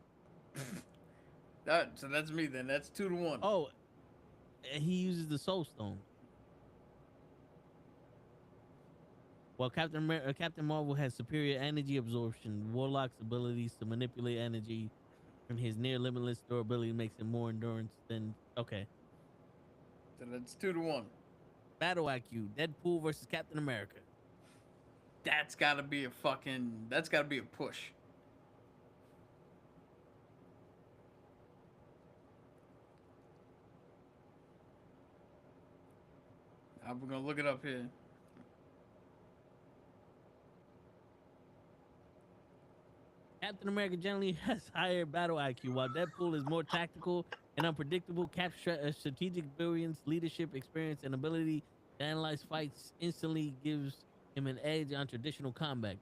So that's me then. That's 2-1. Oh, he uses the Soul Stone. While Captain Marvel has superior energy absorption, Warlock's abilities to manipulate energy and his near limitless durability makes him more endurance than. Okay. So that's 2-1. Battle IQ: Deadpool versus Captain America. That's gotta be a push. We're gonna look it up here. Captain America generally has higher battle IQ, while Deadpool is more tactical and unpredictable. Cap's strategic brilliance, leadership experience, and ability to analyze fights instantly gives him an edge on traditional combat.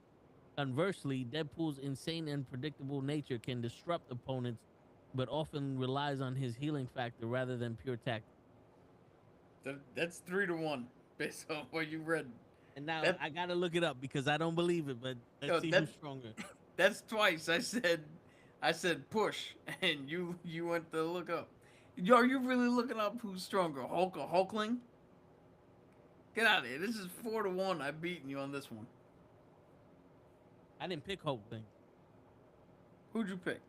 Conversely, Deadpool's insane and predictable nature can disrupt opponents, but often relies on his healing factor rather than pure tactics. That's 3-1 based on what you read. And now I gotta look it up because I don't believe it, but let's see who's stronger. That's twice. I said push, and you went to look up. Are you really looking up who's stronger, Hulk or Hulkling? Get out of here. This is 4-1. I've beaten you on this one. I didn't pick Hulkling. Who'd you pick?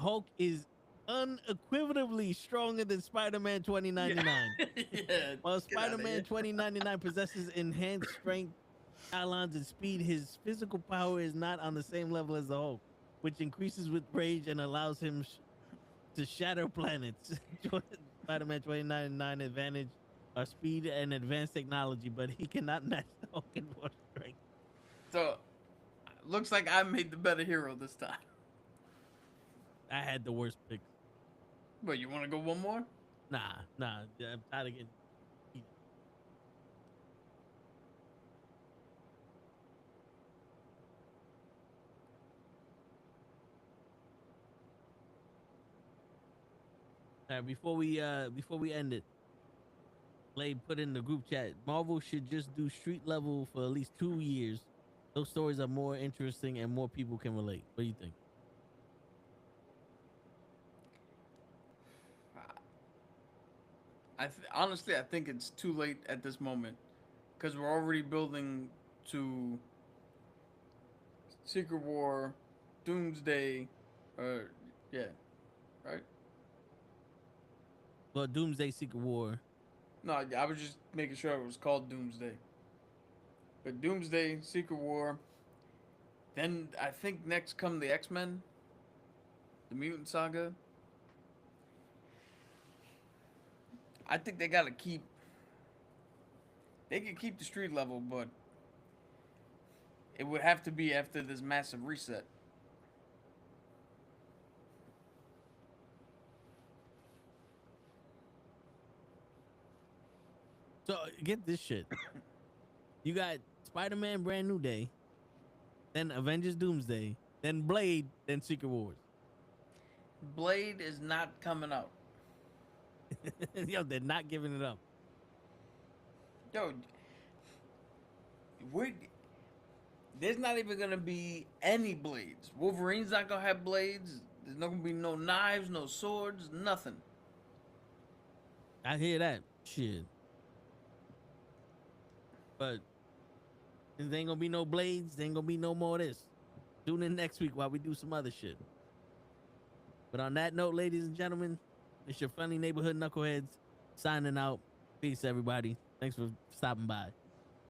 Hulk is unequivocally stronger than Spider-Man 2099. Yeah, while Spider-Man 2099 possesses enhanced strength, talons, and speed, his physical power is not on the same level as the Hulk, which increases with rage and allows him to shatter planets. Spider-Man 2099 advantage are speed and advanced technology, but he cannot match the Hulk in more strength. So, looks like I made the better hero this time. I had the worst pick. But you want to go one more? Nah. I'm tired of getting. All right, before we end it, Blade put in the group chat. Marvel should just do street level for at least 2 years. Those stories are more interesting and more people can relate. What do you think? Honestly, I think it's too late at this moment because we're already building to Secret War, Doomsday, yeah, right? Well, Doomsday, Secret War. No, I was just making sure it was called Doomsday. But Doomsday, Secret War, then I think next come the X-Men, the Mutant Saga. I think they gotta keep. They can keep the street level, but it would have to be after this massive reset. So get this shit. You got Spider-Man Brand New Day, then Avengers Doomsday, then Blade, then Secret Wars. Blade is not coming out. Yo, they're not giving it up. Yo, there's not even gonna be any blades. Wolverine's not gonna have blades. There's not gonna be no knives, no swords, nothing. I hear that shit. But there ain't gonna be no blades. There ain't gonna be no more of this. Tune in next week while we do some other shit. But on that note, ladies and gentlemen, it's your friendly neighborhood knuckleheads signing out. Peace, everybody. Thanks for stopping by.